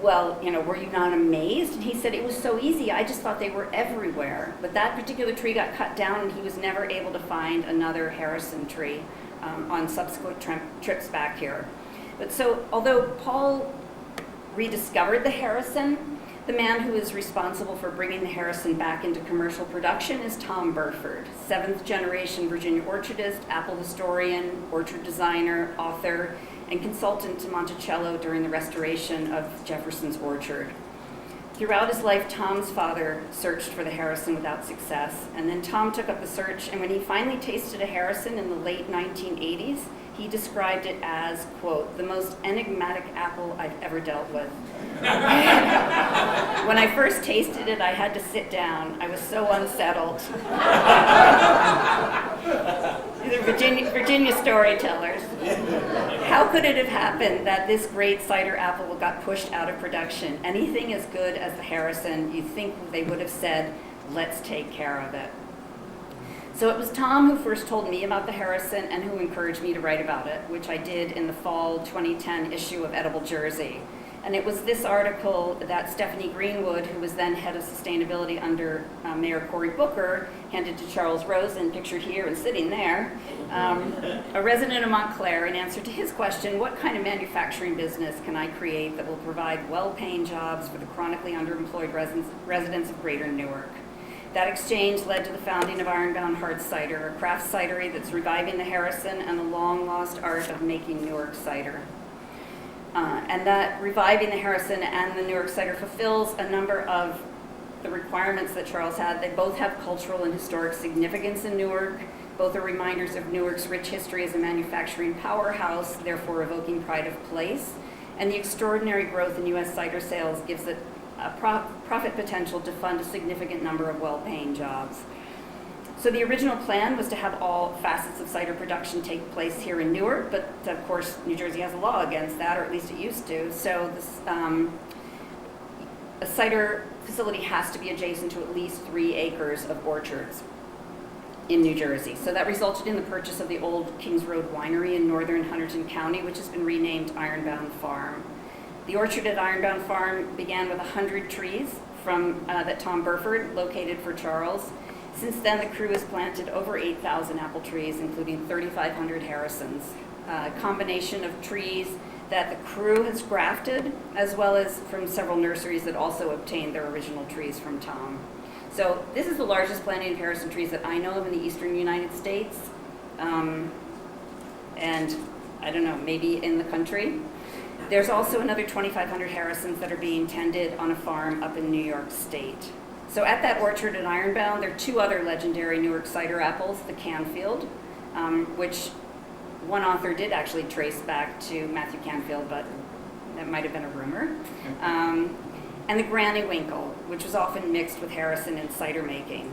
well, were you not amazed? And he said, it was so easy. I just thought they were everywhere. But that particular tree got cut down, and he was never able to find another Harrison tree on subsequent trips back here. But so, although Paul rediscovered the Harrison, the man who is responsible for bringing the Harrison back into commercial production is Tom Burford, 7th generation Virginia orchardist, apple historian, orchard designer, author, and consultant to Monticello during the restoration of Jefferson's orchard. Throughout his life, Tom's father searched for the Harrison without success, and then Tom took up the search, and when he finally tasted a Harrison in the late 1980s, he described it as, quote, the most enigmatic apple I've ever dealt with. When I first tasted it, I had to sit down. I was so unsettled. These are Virginia storytellers. How could it have happened that this great cider apple got pushed out of production? Anything as good as the Harrison, you'd think they would have said, let's take care of it. So it was Tom who first told me about the Harrison and who encouraged me to write about it, which I did in the fall 2010 issue of Edible Jersey. And it was this article that Stephanie Greenwood, who was then head of sustainability under Mayor Cory Booker, handed to Charles Rosen, pictured here and sitting there, a resident of Montclair, in answer to his question, what kind of manufacturing business can I create that will provide well-paying jobs for the chronically underemployed residents of Greater Newark? That exchange led to the founding of Ironbound Hard Cider, a craft cidery that's reviving the Harrison and the long-lost art of making Newark cider. And that reviving the Harrison and the Newark cider fulfills a number of the requirements that Charles had. They both have cultural and historic significance in Newark. Both are reminders of Newark's rich history as a manufacturing powerhouse, therefore evoking pride of place. And the extraordinary growth in U.S. cider sales gives it a profit potential to fund a significant number of well-paying jobs. So the original plan was to have all facets of cider production take place here in Newark, but of course New Jersey has a law against that, or at least it used to. So this, a cider facility has to be adjacent to at least 3 acres of orchards in New Jersey. So that resulted in the purchase of the old Kings Road Winery in northern Hunterdon County, which has been renamed Ironbound Farm. The orchard at Ironbound Farm began with 100 trees from that Tom Burford located for Charles. Since then, the crew has planted over 8,000 apple trees, including 3,500 Harrisons, a combination of trees that the crew has grafted, as well as from several nurseries that also obtained their original trees from Tom. So this is the largest planting of Harrison trees that I know of in the eastern United States, and I don't know, maybe in the country. There's also another 2,500 Harrisons that are being tended on a farm up in New York State. So at that orchard in Ironbound, there are two other legendary Newark cider apples, the Canfield, which one author did actually trace back to Matthew Canfield, but that might have been a rumor. And the Granny Winkle, which was often mixed with Harrison in cider making.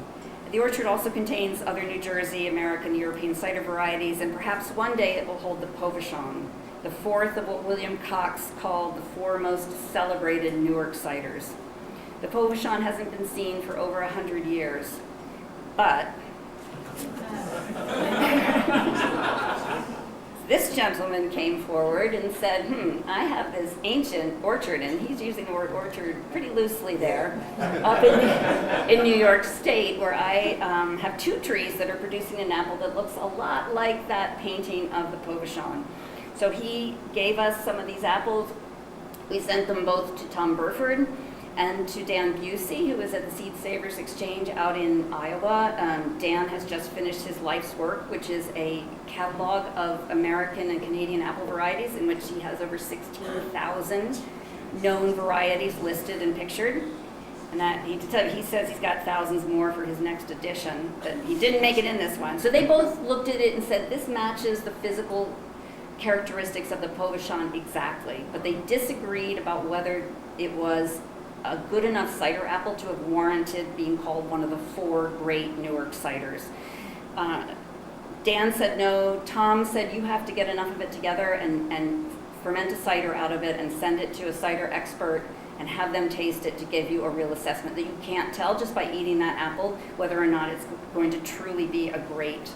The orchard also contains other New Jersey, American, European cider varieties, and perhaps one day it will hold the Povachon, the fourth of what William Cox called the four most celebrated Newark ciders. The Povachon hasn't been seen for over 100 years, but this gentleman came forward and said, I have this ancient orchard, and he's using the word orchard pretty loosely there, up in New York State, where I have two trees that are producing an apple that looks a lot like that painting of the Povachon. So he gave us some of these apples. We sent them both to Tom Burford and to Dan Busey, who was at the Seed Savers Exchange out in Iowa. Dan has just finished his life's work, which is a catalog of American and Canadian apple varieties, in which he has over 16,000 known varieties listed and pictured. And that he says he's got thousands more for his next edition, but he didn't make it in this one. So they both looked at it and said, this matches the physical characteristics of the Povachon exactly, but they disagreed about whether it was a good enough cider apple to have warranted being called one of the four great Newark ciders. Dan said no. Tom said you have to get enough of it together and ferment a cider out of it and send it to a cider expert and have them taste it to give you a real assessment that you can't tell just by eating that apple whether or not it's going to truly be a great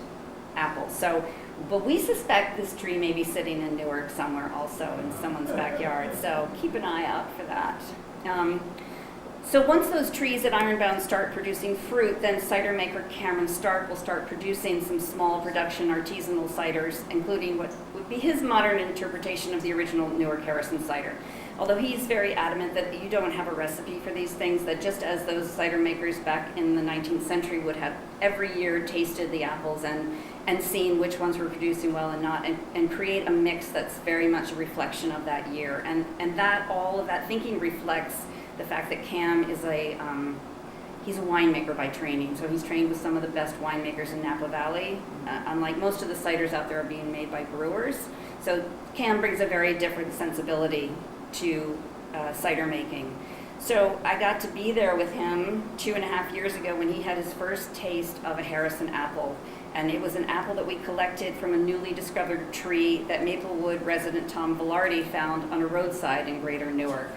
apple. So, but we suspect this tree may be sitting in Newark somewhere also in someone's backyard, so keep an eye out for that. So once those trees at Ironbound start producing fruit, then cider maker Cameron Stark will start producing some small production artisanal ciders, including what would be his modern interpretation of the original Newark Harrison cider. Although he's very adamant that you don't have a recipe for these things, that just as those cider makers back in the 19th century would have every year tasted the apples and seen which ones were producing well and not, and create a mix that's very much a reflection of that year. And that all of that thinking reflects the fact that Cam is he's a winemaker by training, so he's trained with some of the best winemakers in Napa Valley. Unlike most of the ciders out there are being made by brewers, so Cam brings a very different sensibility to cider making. So I got to be there with him 2.5 years ago when he had his first taste of a Harrison apple. And it was an apple that we collected from a newly discovered tree that Maplewood resident Tom Velarde found on a roadside in Greater Newark.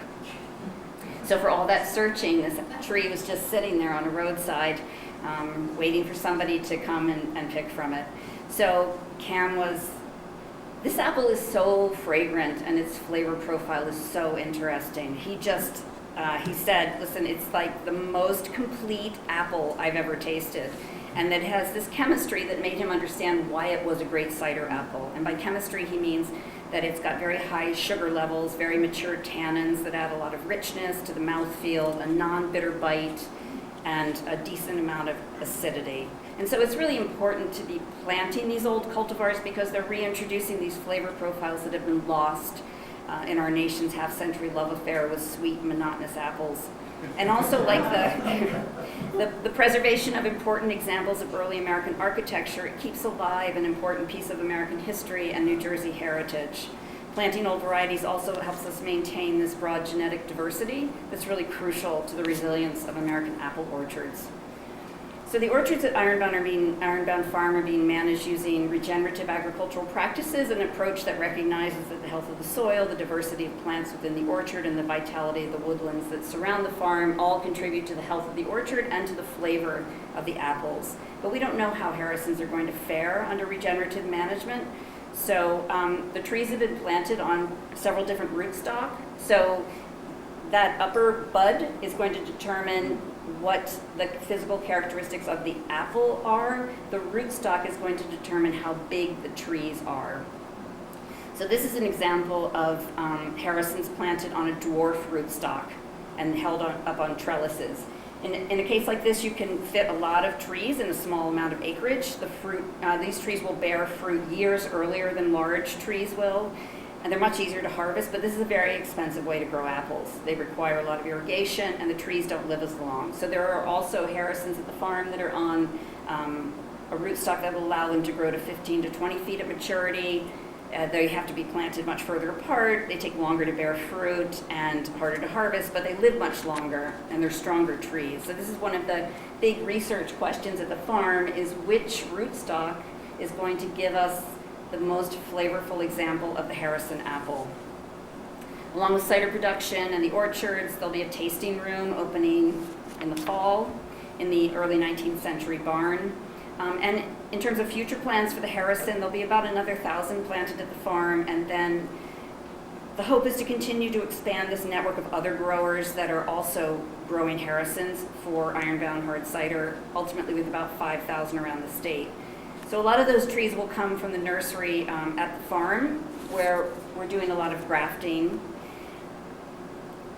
So for all that searching, this tree was just sitting there on a roadside, waiting for somebody to come and pick from it. So Cam was, this apple is so fragrant and its flavor profile is so interesting. He said, listen, it's like the most complete apple I've ever tasted. And that has this chemistry that made him understand why it was a great cider apple. And by chemistry, he means that it's got very high sugar levels, very mature tannins that add a lot of richness to the mouthfeel, a non-bitter bite, and a decent amount of acidity. And so it's really important to be planting these old cultivars because they're reintroducing these flavor profiles that have been lost in our nation's half-century love affair with sweet, monotonous apples. And also like the preservation of important examples of early American architecture, it keeps alive an important piece of American history and New Jersey heritage. Planting old varieties also helps us maintain this broad genetic diversity that's really crucial to the resilience of American apple orchards. So the orchards at Ironbound Farm are being managed using regenerative agricultural practices, an approach that recognizes that the health of the soil, the diversity of plants within the orchard, and the vitality of the woodlands that surround the farm all contribute to the health of the orchard and to the flavor of the apples. But we don't know how Harrisons are going to fare under regenerative management. So the trees have been planted on several different rootstock. So that upper bud is going to determine what the physical characteristics of the apple are. The rootstock is going to determine how big the trees are. So this is an example of Harrisons planted on a dwarf rootstock and held up on trellises. In a case like this, you can fit a lot of trees in a small amount of acreage. The fruit, these trees will bear fruit years earlier than large trees will. and they're much easier to harvest, but this is a very expensive way to grow apples. They require a lot of irrigation, and the trees don't live as long. So there are also Harrisons at the farm that are on a rootstock that will allow them to grow to 15 to 20 feet at maturity. They have to be planted much further apart. They take longer to bear fruit and harder to harvest, but they live much longer, and they're stronger trees. So this is one of the big research questions at the farm, is which rootstock is going to give us the most flavorful example of the Harrison apple. Along with cider production and the orchards, there'll be a tasting room opening in the fall in the early 19th century barn. And in terms of future plans for the Harrison, there'll be about another 1,000 planted at the farm, and then the hope is to continue to expand this network of other growers that are also growing Harrisons for Ironbound hard cider, ultimately with about 5,000 around the state. So a lot of those trees will come from the nursery at the farm, where we're doing a lot of grafting.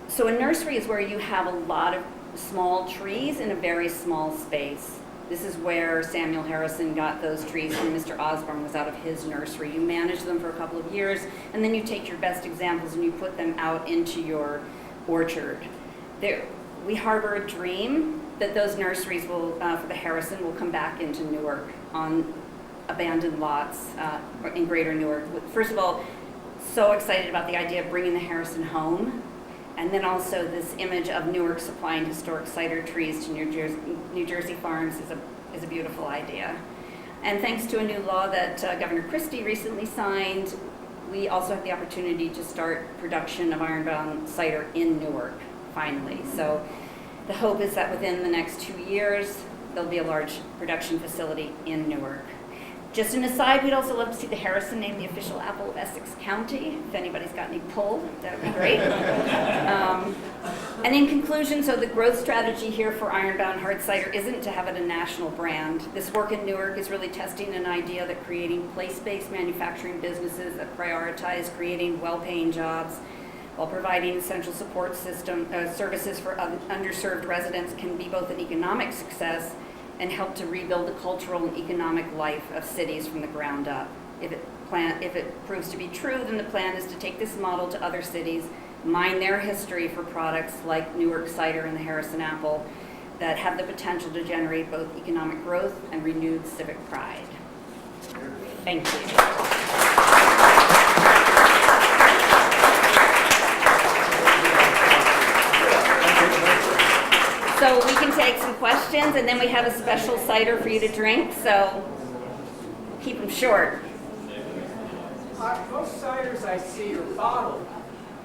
So a nursery is where you have a lot of small trees in a very small space. This is where Samuel Harrison got those trees when Mr. Osborne was out of his nursery. You manage them for a couple of years, and then you take your best examples and you put them out into your orchard. We harbor a dream that those nurseries will, for the Harrison, will come back into Newark on abandoned lots in greater Newark. First of all, so excited about the idea of bringing the Harrison home. And then also this image of Newark supplying historic cider trees to New Jersey farms is a beautiful idea. And thanks to a new law that Governor Christie recently signed, we also have the opportunity to start production of Ironbound cider in Newark, finally. So the hope is that within the next 2 years, there'll be a large production facility in Newark. Just an aside, we'd also love to see the Harrison named the official apple of Essex County. If anybody's got any pull, that would be great. And in conclusion, so the growth strategy here for Ironbound hard cider isn't to have it a national brand. This work in Newark is really testing an idea that creating place-based manufacturing businesses that prioritize creating well-paying jobs while providing essential support system services for underserved residents can be both an economic success and help to rebuild the cultural and economic life of cities from the ground up. If it proves to be true, then the plan is to take this model to other cities, mine their history for products like Newark cider and the Harrison apple that have the potential to generate both economic growth and renewed civic pride. Thank you. So we can take some questions, and then we have a special cider for you to drink, so keep them short. Most ciders I see are bottled.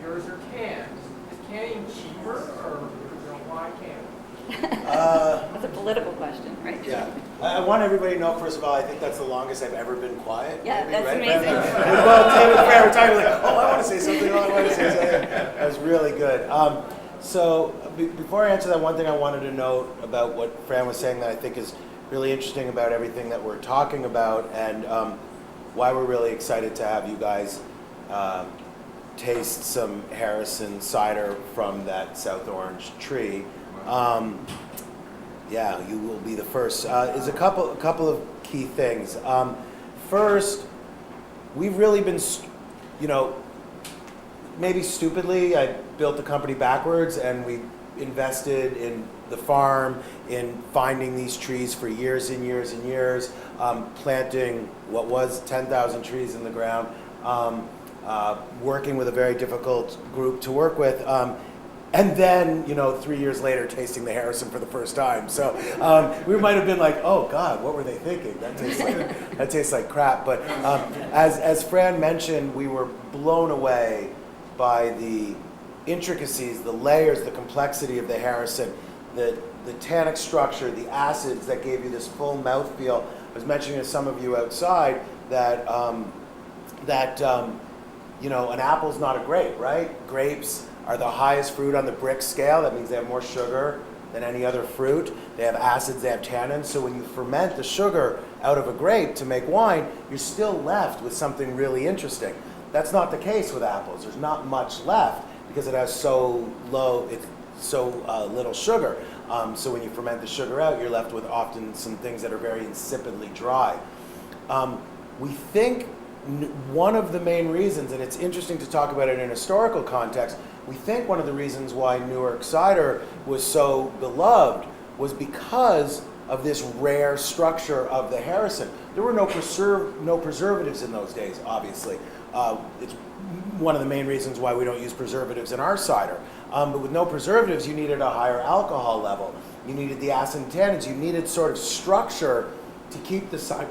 Yours are canned. Is canning cheaper, or why canning? That's a political question, right? Yeah. I want everybody to know, first of all, I think that's the longest I've ever been quiet. Yeah, maybe, that's right? amazing. Well, David and Fran were talking like, oh, I want to say something, oh, I want to say something. That was really good. So before I answer that, one thing I wanted to note about what Fran was saying that I think is really interesting about everything that we're talking about, and why we're really excited to have you guys taste some Harrison cider from that South Orange tree. Yeah, you will be the first. Is a couple of key things. First, we've really been, maybe stupidly, I built the company backwards, and we invested in the farm, in finding these trees for years and years and years, planting what was 10,000 trees in the ground, working with a very difficult group to work with, and then, 3 years later, tasting the Harrison for the first time. So we might have been like, oh God, what were they thinking? That tastes like crap. But as Fran mentioned, we were blown away by the intricacies, the layers, the complexity of the Harrison, the tannic structure, the acids that gave you this full mouthfeel. I was mentioning to some of you outside that an apple's not a grape, right? Grapes are the highest fruit on the brick scale. That means they have more sugar than any other fruit. They have acids, they have tannins. So when you ferment the sugar out of a grape to make wine, you're still left with something really interesting. That's not the case with apples. There's not much left because it has so little sugar. So when you ferment the sugar out, you're left with often some things that are very insipidly dry. We think one of the main reasons, and it's interesting to talk about it in a historical context, we think one of the reasons why Newark cider was so beloved was because of this rare structure of the Harrison. There were no preservatives in those days, obviously. It's one of the main reasons why we don't use preservatives in our cider. But with no preservatives, you needed a higher alcohol level. You needed the acid and tannins. You needed sort of structure to keep the cider,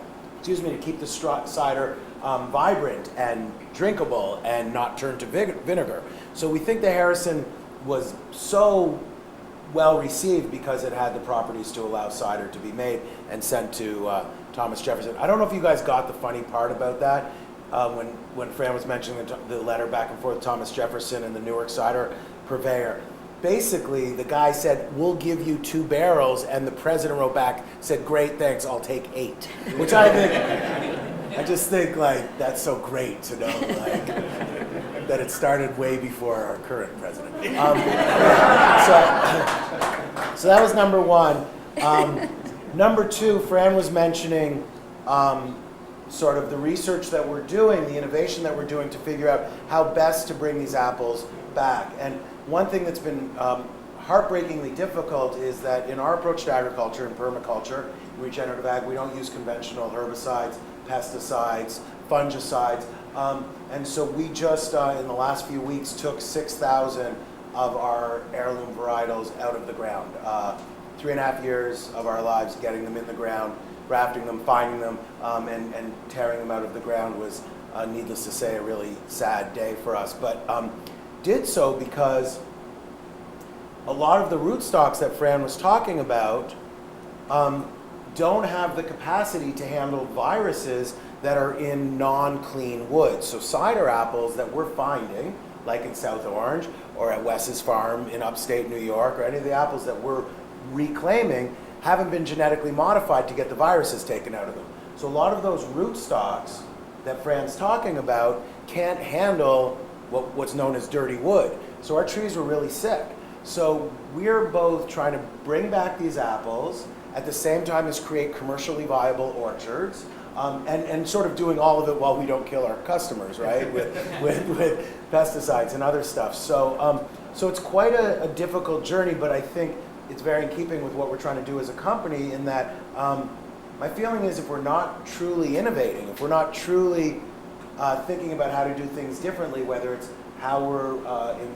cider vibrant and drinkable and not turn to vinegar. So we think the Harrison was so well received because it had the properties to allow cider to be made and sent to Thomas Jefferson. I don't know if you guys got the funny part about that when Fran was mentioning the letter back and forth, Thomas Jefferson and the Newark cider purveyor. Basically, the guy said, "We'll give you 2 barrels," and the president wrote back, said, "Great, thanks, I'll take 8." Which I just think, like, that's so great to know, like, that it started way before our current president. So that was number one. Number two, Fran was mentioning sort of the research that we're doing, the innovation that we're doing to figure out how best to bring these apples back. And one thing that's been heartbreakingly difficult is that in our approach to agriculture and permaculture, regenerative ag, we don't use conventional herbicides, pesticides, fungicides. And so we just, in the last few weeks, took 6,000 of our heirloom varietals out of the ground. 3.5 years of our lives getting them in the ground, grafting them, finding them, and tearing them out of the ground was, needless to say, a really sad day for us. But did so because a lot of the rootstocks that Fran was talking about don't have the capacity to handle viruses that are in non-clean wood. So cider apples that we're finding, like in South Orange or at Wes's farm in upstate New York, or any of the apples that we're reclaiming, haven't been genetically modified to get the viruses taken out of them. So a lot of those rootstocks that Fran's talking about can't handle what's known as dirty wood. So our trees were really sick. So we're both trying to bring back these apples at the same time as create commercially viable orchards, and sort of doing all of it while we don't kill our customers, right, with pesticides and other stuff. So, so it's quite a difficult journey, but I think it's very in keeping with what we're trying to do as a company, in that my feeling is if we're not truly innovating, if we're not truly thinking about how to do things differently, whether it's how we're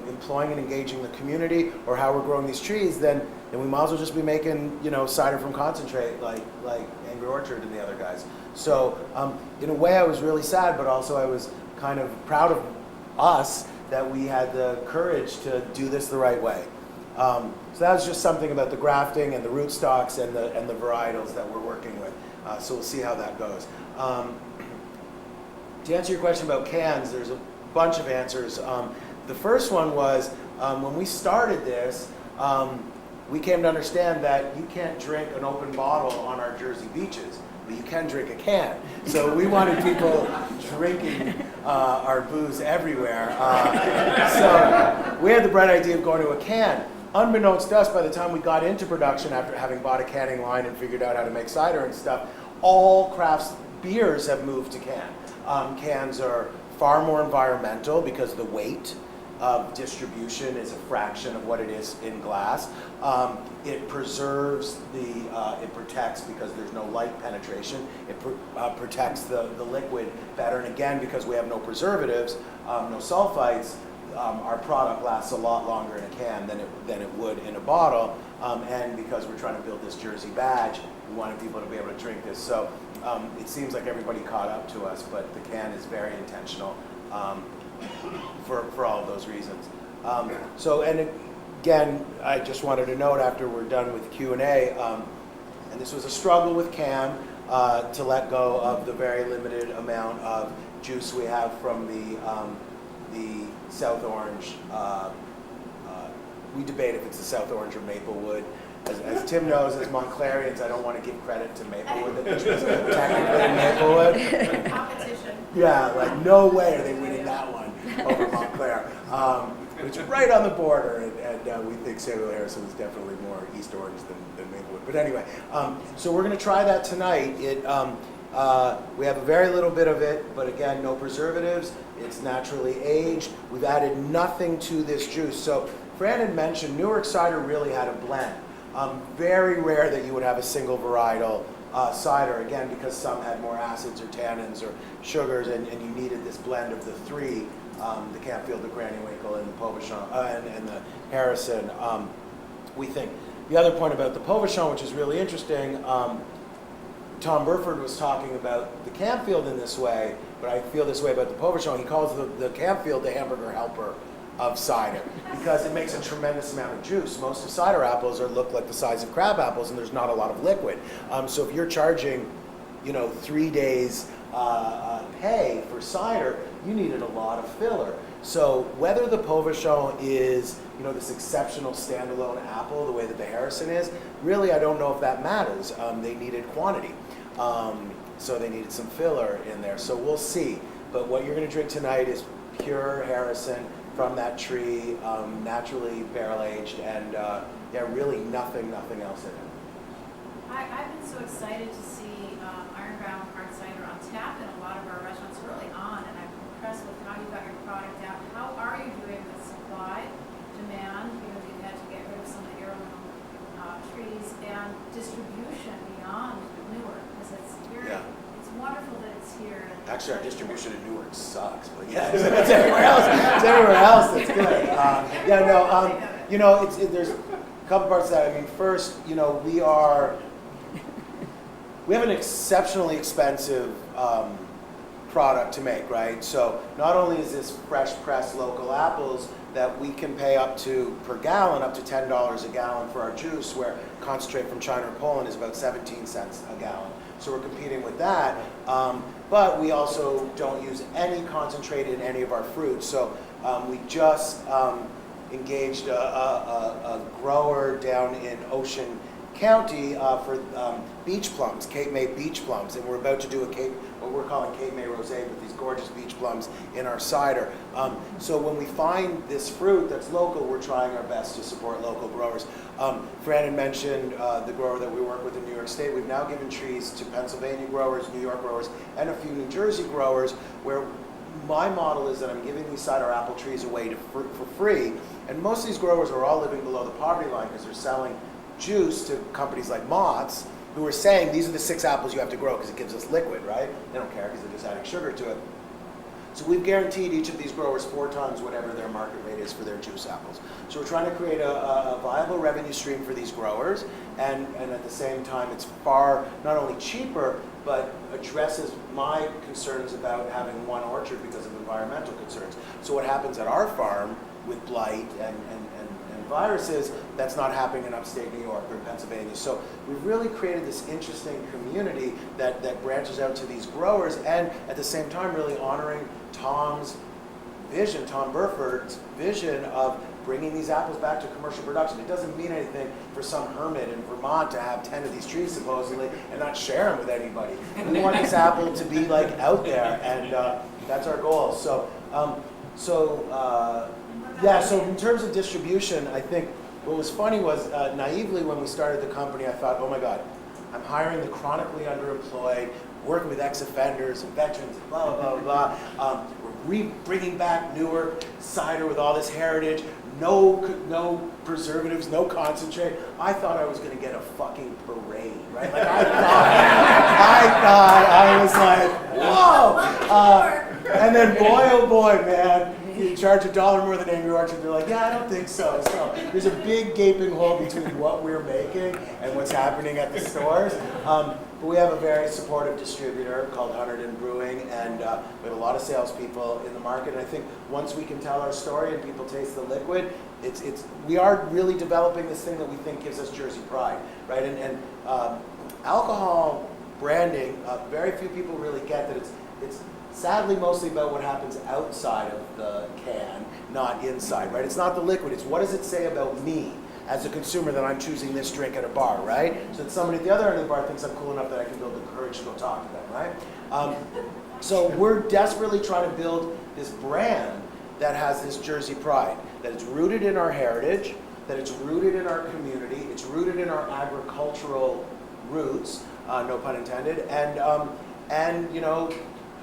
employing and engaging the community or how we're growing these trees, then we might as well just be making, cider from concentrate like Angry Orchard and the other guys. So in a way I was really sad, but also I was kind of proud of us that we had the courage to do this the right way. So that was just something about the grafting and the rootstocks and the varietals that we're working with. So we'll see how that goes. To answer your question about cans, there's a bunch of answers. The first one was when we started this, we came to understand that you can't drink an open bottle on our Jersey beaches, but you can drink a can. So we wanted people drinking our booze everywhere. So we had the bright idea of going to a can. Unbeknownst to us, by the time we got into production, after having bought a canning line and figured out how to make cider and stuff, all craft beers have moved to can. Cans are far more environmental because the weight of distribution is a fraction of what it is in glass. It preserves it protects because there's no light penetration. It protects the liquid better. And again, because we have no preservatives, no sulfites, our product lasts a lot longer in a can than it would in a bottle. And because we're trying to build this Jersey badge, we wanted people to be able to drink this. So it seems like everybody caught up to us, but the can is very intentional for all of those reasons. So, and again, I just wanted to note after we're done with Q&A, and this was a struggle with Cam to let go of the very limited amount of juice we have from the South Orange. We debate if it's the South Orange or Maplewood. As Tim knows, as Montclarians, I don't want to give credit to Maplewood, that which was technically Maplewood. Competition. Yeah, like no way are they winning that one over Montclair. which is right on the border, and we think Samuel Harrison is definitely more East Orange than Maplewood. But anyway, so we're going to try that tonight. We have a very little bit of it, but again, no preservatives. It's naturally aged. We've added nothing to this juice. So Fran had mentioned Newark cider really had a blend. Very rare that you would have a single varietal cider, again, because some had more acids or tannins or sugars, and you needed this blend of the three, the Campfield, the Granny Winkle, and the Povachon, and the Harrison, we think. The other point about the Povachon, which is really interesting, Tom Burford was talking about the Campfield in this way, but I feel this way about the Povachon. He calls the Campfield the hamburger helper of cider because it makes a tremendous amount of juice. Most of cider apples look like the size of crab apples, and there's not a lot of liquid. So if you're charging, 3 days pay for cider, you needed a lot of filler. So whether the Povachon is, this exceptional standalone apple, the way that the Harrison is, really I don't know if that matters. They needed quantity. So they needed some filler in there. So we'll see. But what you're going to drink tonight is pure Harrison from that tree, naturally barrel aged, and really nothing else in it. I've been so excited to see Ironbound hard cider on tap in a lot of our restaurants early on, and I'm impressed with how you got your product out. How are you doing with supply, demand, because you had to get rid of some of the heirloom trees, and distribution beyond Newark, because it's wonderful that it's here. Actually, our distribution in Newark sucks, but yeah, it's everywhere else. It's everywhere else that's good. There's a couple parts of that. I mean, first, we have an exceptionally expensive product to make, right? So not only is this fresh pressed local apples that we can pay up to per gallon, up to $10 a gallon for our juice, where concentrate from China or Poland is about 17 cents a gallon. So we're competing with that. But we also don't use any concentrate in any of our fruits. So we just engaged a grower down in Ocean County for beach plums, Cape May beach plums, and we're about to do what we're calling Cape May Rosé with these gorgeous beach plums in our cider. So when we find this fruit that's local, we're trying our best to support local growers. Fran had mentioned the grower that we work with in New York State. We've now given trees to Pennsylvania growers, New York growers, and a few New Jersey growers, where my model is that I'm giving these cider apple trees away for free, and most of these growers are all living below the poverty line because they're selling juice to companies like Mott's, who are saying these are the 6 apples you have to grow because it gives us liquid, right? They don't care because they're just adding sugar to it. So we've guaranteed each of these growers 4 tons, whatever their market rate is for their juice apples. So we're trying to create a viable revenue stream for these growers, and at the same time it's far not only cheaper, but addresses my concerns about having one orchard because of environmental concerns. So what happens at our farm with blight and viruses, that's not happening in upstate New York or Pennsylvania. So we've really created this interesting community that branches out to these growers, and at the same time really honoring Tom's vision, Tom Burford's vision of bringing these apples back to commercial production. It doesn't mean anything for some hermit in Vermont to have 10 of these trees supposedly and not share them with anybody. We want this apple to be like out there, and that's our goal. So in terms of distribution, I think what was funny was naively when we started the company, I thought, oh my God, I'm hiring the chronically underemployed, working with ex-offenders and veterans, and blah, blah, blah, blah. We're bringing back Newark cider with all this heritage, no preservatives, no concentrate. I thought I was going to get a fucking parade, right? Like I was like, whoa! And then boy, oh boy, man, you charge $1 more than Angry Orchard. They're like, yeah, I don't think so. So there's a big gaping hole between what we're making and what's happening at the stores. But we have a very supportive distributor called Hunterdon Brewing, and we have a lot of salespeople in the market. And I think once we can tell our story and people taste the liquid, we are really developing this thing that we think gives us Jersey pride, right? And alcohol branding, very few people really get that it's sadly mostly about what happens outside of the can, not inside, right? It's not the liquid, it's what does it say about me as a consumer that I'm choosing this drink at a bar, right? So that somebody at the other end of the bar thinks I'm cool enough that I can build the courage to go talk to them, right? So we're desperately trying to build this brand that has this Jersey pride. that it's rooted in our heritage, that it's rooted in our community, it's rooted in our agricultural roots, no pun intended, and you know,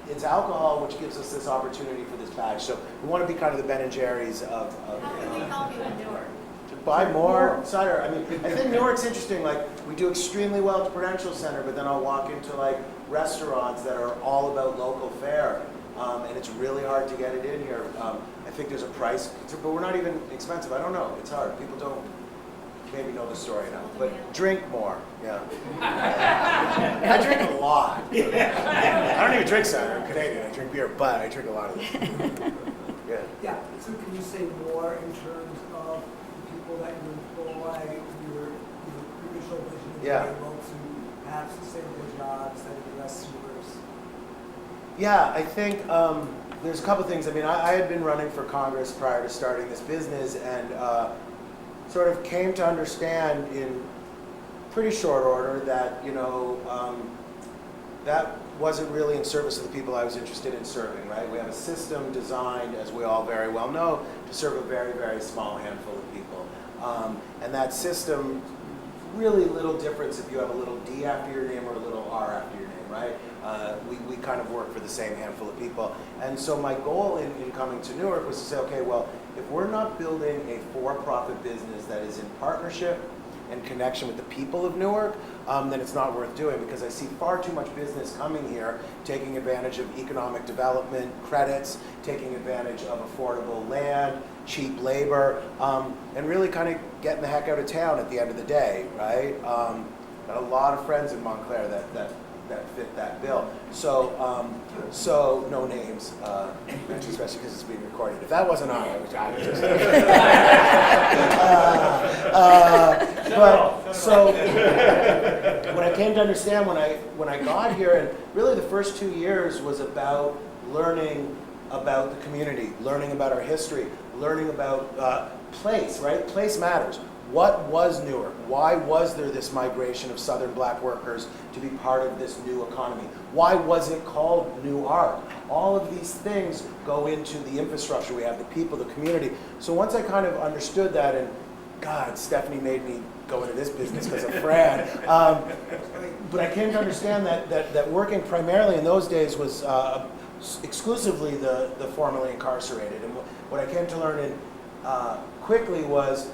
it's alcohol which gives us this opportunity for this badge. So we want to be kind of the Ben and Jerry's of How can we help you in Newark? to buy more cider. I mean, I think Newark's interesting. Like, we do extremely well at the Prudential Center, but then I'll walk into like restaurants that are all about local fare, and it's really hard to get it in here. I think there's a price, but we're not even expensive. I don't know. It's hard. People don't maybe know the story now, but drink more. Yeah. I drink a lot. I don't even drink cider. I'm Canadian. I drink beer, but I drink a lot of this. Yeah. Yeah, so can you say more in terms of the people that you employ, your initial vision of Yeah. being able to have sustainable jobs that address sewers? Yeah, I think there's a couple things. I mean, I had been running for Congress prior to starting this business, and sort of came to understand in pretty short order that, you know, that wasn't really in service of the people I was interested in serving, right? We have a system designed, as we all very well know, to serve a very, very small handful of people. And that system, really little difference if you have a little D after your name or a little R after your name, right? We kind of work for the same handful of people. And so my goal in coming to Newark was to say, okay, well, if we're not building a for-profit business that is in partnership and connection with the people of Newark, then it's not worth doing, because I see far too much business coming here, taking advantage of economic development credits, taking advantage of affordable land, cheap labor, and really kind of getting the heck out of town at the end of the day, right? Got a lot of friends in Montclair that fit that bill. So, so no names, especially because it's being recorded. If that wasn't on, I would just. But so, what I came to understand when I got here, and really the first 2 years was about learning about the community, learning about our history, learning about place, right? Place matters. What was Newark? Why was there this migration of Southern black workers to be part of this new economy? Why was it called Newark? All of these things go into the infrastructure. We have the people, the community. So once I kind of understood that, and God, Stephanie made me go into this business because of Fran. But I came to understand that working primarily in those days was exclusively the formerly incarcerated. And what I came to learn quickly was,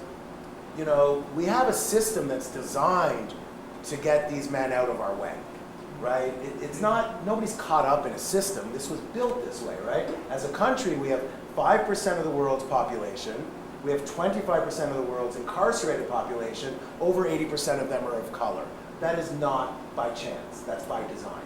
you know, we have a system that's designed to get these men out of our way, right? It's not, nobody's caught up in a system. This was built this way, right? As a country, we have 5% of the world's population. We have 25% of the world's incarcerated population. Over 80% of them are of color. That is not by chance. That's by design.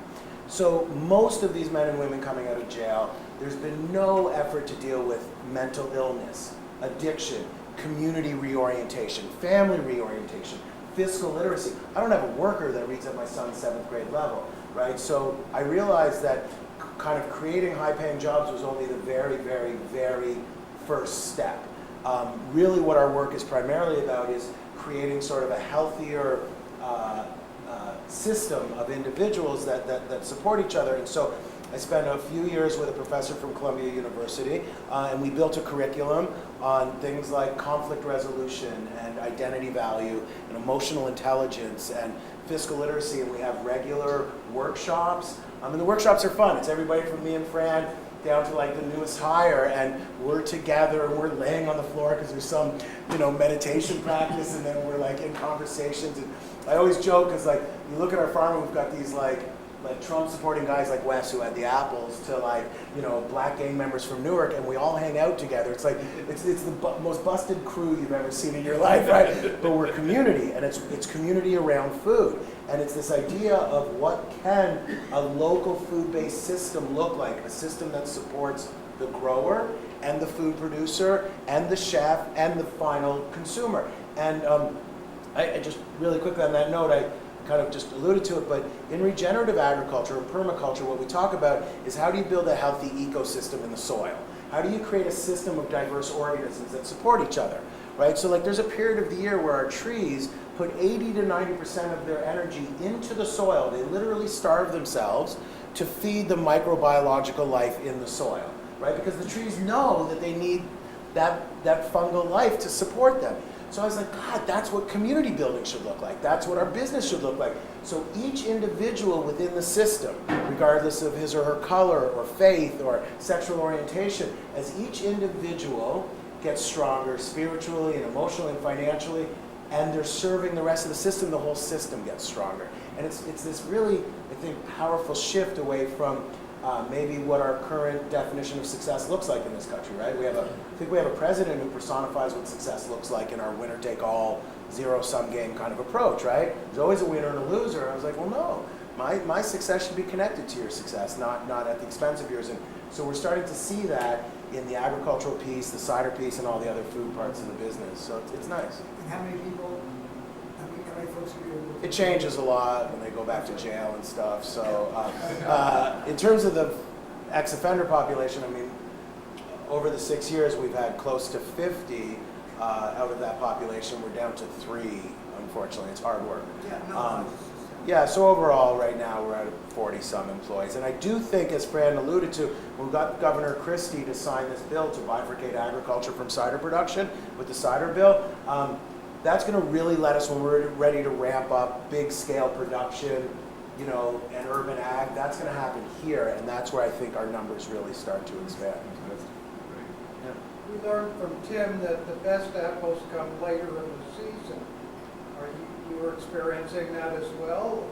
So most of these men and women coming out of jail, there's been no effort to deal with mental illness, addiction, community reorientation, family reorientation, fiscal literacy. I don't have a worker that reads at my son's 7th grade level, right? So I realized that kind of creating high-paying jobs was only the very, very, very first step. Really what our work is primarily about is creating sort of a healthier system of individuals that support each other. And so I spent a few years with a professor from Columbia University, and we built a curriculum on things like conflict resolution and identity value and emotional intelligence and fiscal literacy, and we have regular workshops. And the workshops are fun. It's everybody from me and Fran down to like the newest hire, and we're together and we're laying on the floor because there's some, you know, meditation practice, and then we're like in conversations. And I always joke because like you look at our farm and we've got these like Trump supporting guys like Wes who had the apples to like, you know, black gang members from Newark, and we all hang out together. It's like it's the most busted crew you've ever seen in your life, right? But we're community, and it's community around food, and it's this idea of what can a local food-based system look like, a system that supports the grower and the food producer and the chef and the final consumer. And I just really quickly on that note, I kind of just alluded to it, but in regenerative agriculture and permaculture, what we talk about is how do you build a healthy ecosystem in the soil? How do you create a system of diverse organisms that support each other, right? So like there's a period of the year where our trees put 80 to 90% of their energy into the soil. They literally starve themselves to feed the microbiological life in the soil, right? Because the trees know that they need that fungal life to support them. So I was like, God, that's what community building should look like. That's what our business should look like. So each individual within the system, regardless of his or her color or faith or sexual orientation, as each individual gets stronger spiritually and emotionally and financially, and they're serving the rest of the system, the whole system gets stronger. And it's this really, I think, powerful shift away from maybe what our current definition of success looks like in this country, right? I think we have a president who personifies what success looks like in our winner-take-all, zero-sum game kind of approach, right? There's always a winner and a loser. I was like, well, no. My success should be connected to your success, not at the expense of yours. And so we're starting to see that in the agricultural piece, the cider piece, and all the other food parts of the business. So it's nice. And how many people, how many folks are you? It changes a lot when they go back to jail and stuff. So in terms of the ex-offender population, I mean, over the 6 years, we've had close to 50 out of that population. We're down to 3, unfortunately. It's hard work. Yeah, so overall, right now, we're at 40-some employees. And I do think, as Fran alluded to, we got Governor Crist to sign this bill to bifurcate agriculture from cider production with the cider bill. That's going to really let us, when we're ready to ramp up big-scale production, you know, and urban ag, that's going to happen here, and that's where I think our numbers really start to expand. We learned from Tim that the best apples come later in the season. Are you experiencing that as well?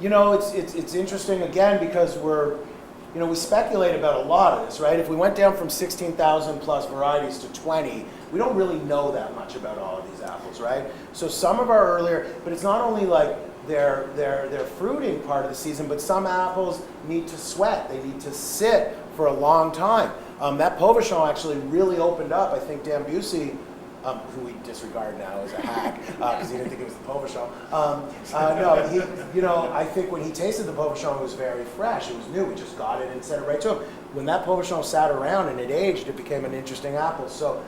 You know, it's interesting again because we speculate about a lot of this, right? If we went down from 16,000 plus varieties to 20, we don't really know that much about all of these apples, right? So some of our earlier, but it's not only like their fruiting part of the season, but some apples need to sweat. They need to sit for a long time. That Povachon actually really opened up. I think Dan Busey, who we disregard now as a hack because he didn't think it was the Povachon. I think when he tasted the Povachon, it was very fresh. It was new. We just got it and sent it right to him. When that Povachon sat around and it aged, it became an interesting apple. So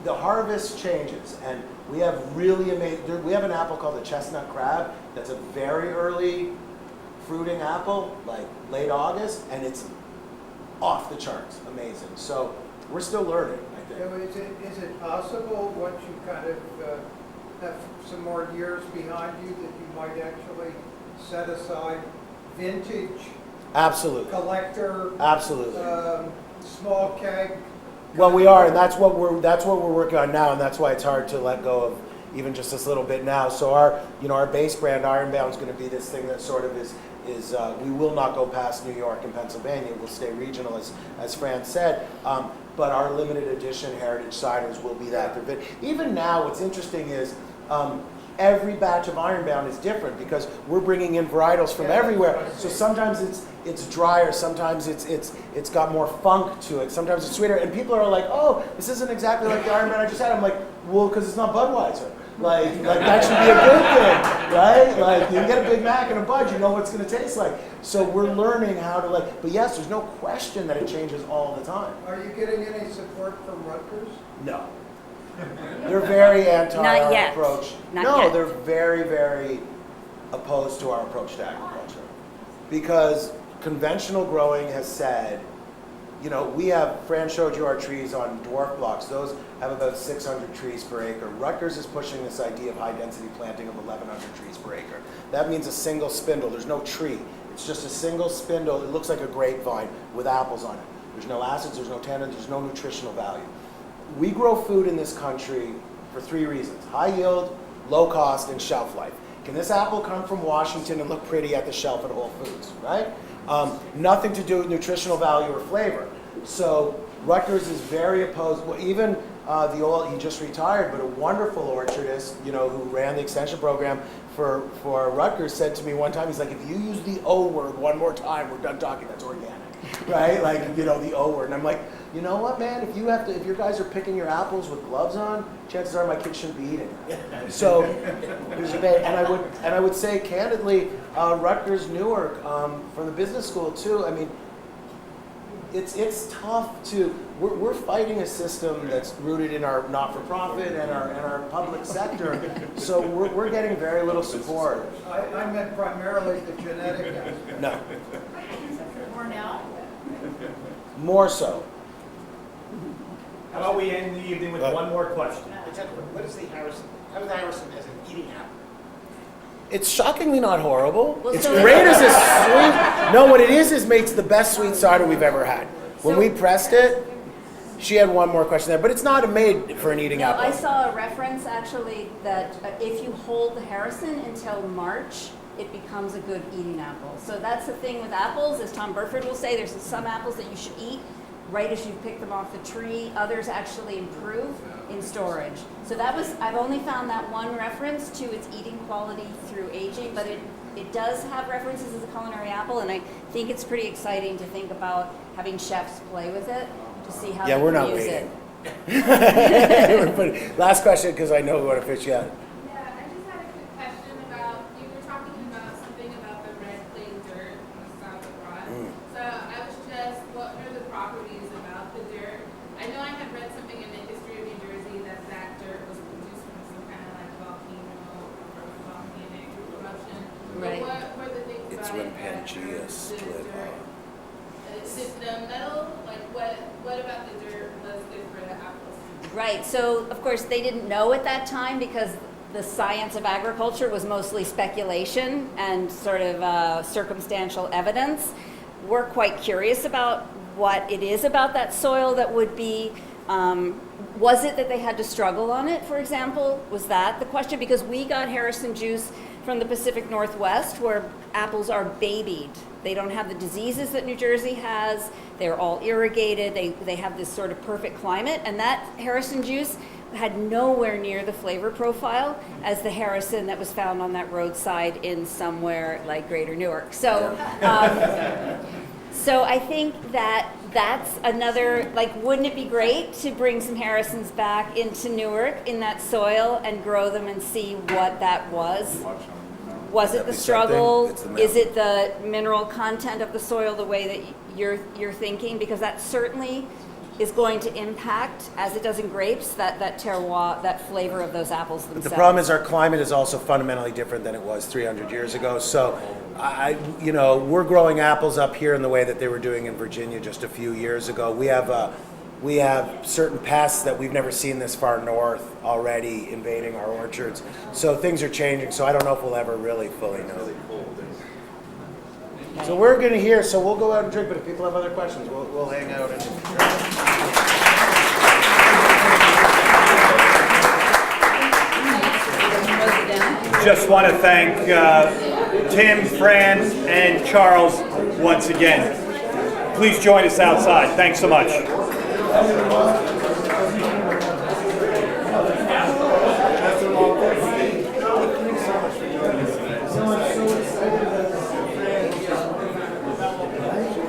the harvest changes, and we have really amazing. We have an apple called the Chestnut Crab that's a very early fruiting apple, like late August, and it's off the charts, amazing. So we're still learning, I think. So is it possible, once you kind of have some more years behind you, that you might actually set aside vintage Absolutely. collector, Absolutely. small keg? Well, we are, and that's what we're working on now, and that's why it's hard to let go of even just this little bit now. So our base brand Ironbound is going to be this thing that sort of is we will not go past New York and Pennsylvania. We'll stay regional, as Fran said. But our limited edition heritage ciders will be that. Even now, what's interesting is every batch of Ironbound is different because we're bringing in varietals from everywhere. So sometimes it's drier, sometimes it's got more funk to it, sometimes it's sweeter, and people are like, oh, this isn't exactly like the Ironbound I just had. I'm like, well, because it's not Budweiser. Like that should be a good thing, right? Like you can get a Big Mac and a Bud, you know what it's going to taste like. So we're learning how to but yes, there's no question that it changes all the time. Are you getting any support from Rutgers? No. They're very anti Not our yet. approach. Not no, yet. they're very, very opposed to our approach to agriculture. Because conventional growing has said, Fran showed you our trees on dwarf blocks. Those have about 600 trees per acre. Rutgers is pushing this idea of high density planting of 1,100 trees per acre. That means a single spindle. There's no tree. It's just a single spindle. It looks like a grapevine with apples on it. There's no acids, there's no tannins, there's no nutritional value. We grow food in this country for 3 reasons: high yield, low cost, and shelf life. Can this apple come from Washington and look pretty at the shelf at Whole Foods, right? Nothing to do with nutritional value or flavor. So Rutgers is very opposed. Well, even he just retired, but a wonderful orchardist, who ran the extension program for Rutgers, said to me one time, he's like, if you use the O word one more time, we're done talking. That's organic, right? Like, the O word. And I'm like, you know what, man? If your guys are picking your apples with gloves on, chances are my kids shouldn't be eating them. So there's a debate. And I would say candidly, Rutgers, Newark, from the business school too. I mean, it's tough to. We're fighting a system that's rooted in our not-for-profit and our public sector. So we're getting very little support. I meant primarily the genetic aspect. No, Cornell? more so. How about we end the evening with one more question? What is the Harrison? How is the Harrison as an eating apple? It's shockingly not horrible. Well, It's so- great as a sweet. No, what it is makes the best sweet cider we've ever had. When So- we pressed it, she had one more question there, but it's not made for an eating No, apple. I saw a reference actually that if you hold the Harrison until March, it becomes a good eating apple. So that's the thing with apples, as Tom Burford will say, there's some apples that you should eat right as you pick them off the tree. Others actually improve in storage. So that was, I've only found that one reference to its eating quality through aging, but it does have references as a culinary apple, and I think it's pretty exciting to think about having chefs play with it to see how Yeah, they we're can not use waiting. it. Last question, because I know we want to fish you out. Yeah, I just had a quick question about, you were talking about something about the red clay dirt on the south of Ross. So I was just, what are the properties about the dirt? I know I had read something in the history of New Jersey that that dirt was produced from some kind of like volcano or volcanic eruption. Right. But what were the things It's about when it that Pangea the split dirt? up. Is it the metal? Like what about the dirt was good for the apples? Right, so of course they didn't know at that time because the science of agriculture was mostly speculation and sort of circumstantial evidence. We're quite curious about what it is about that soil that would be, was it that they had to struggle on it, for example? Was that the question? Because we got Harrison juice from the Pacific Northwest where apples are babied. They don't have the diseases that New Jersey has. They're all irrigated. They have this sort of perfect climate. And that Harrison juice had nowhere near the flavor profile as the Harrison that was found on that roadside in somewhere like Greater Newark. So, so I think that that's another, like, wouldn't it be great to bring some Harrisons back into Newark in that soil and grow them and see what that was? Was it the struggle? Is it the mineral content of the soil the way that you're thinking? Because that certainly is going to impact, as it does in grapes, that terroir, that flavor of those apples themselves. But the problem is our climate is also fundamentally different than it was 300 years ago. So, we're growing apples up here in the way that they were doing in Virginia just a few years ago. We have certain pests that we've never seen this far north already invading our orchards. So things are changing. So I don't know if we'll ever really fully know. So we're going to hear. So we'll go out and drink. But if people have other questions, we'll hang out and. Just want to thank Tim, Fran, and Charles once again. Please join us outside. Thanks so much.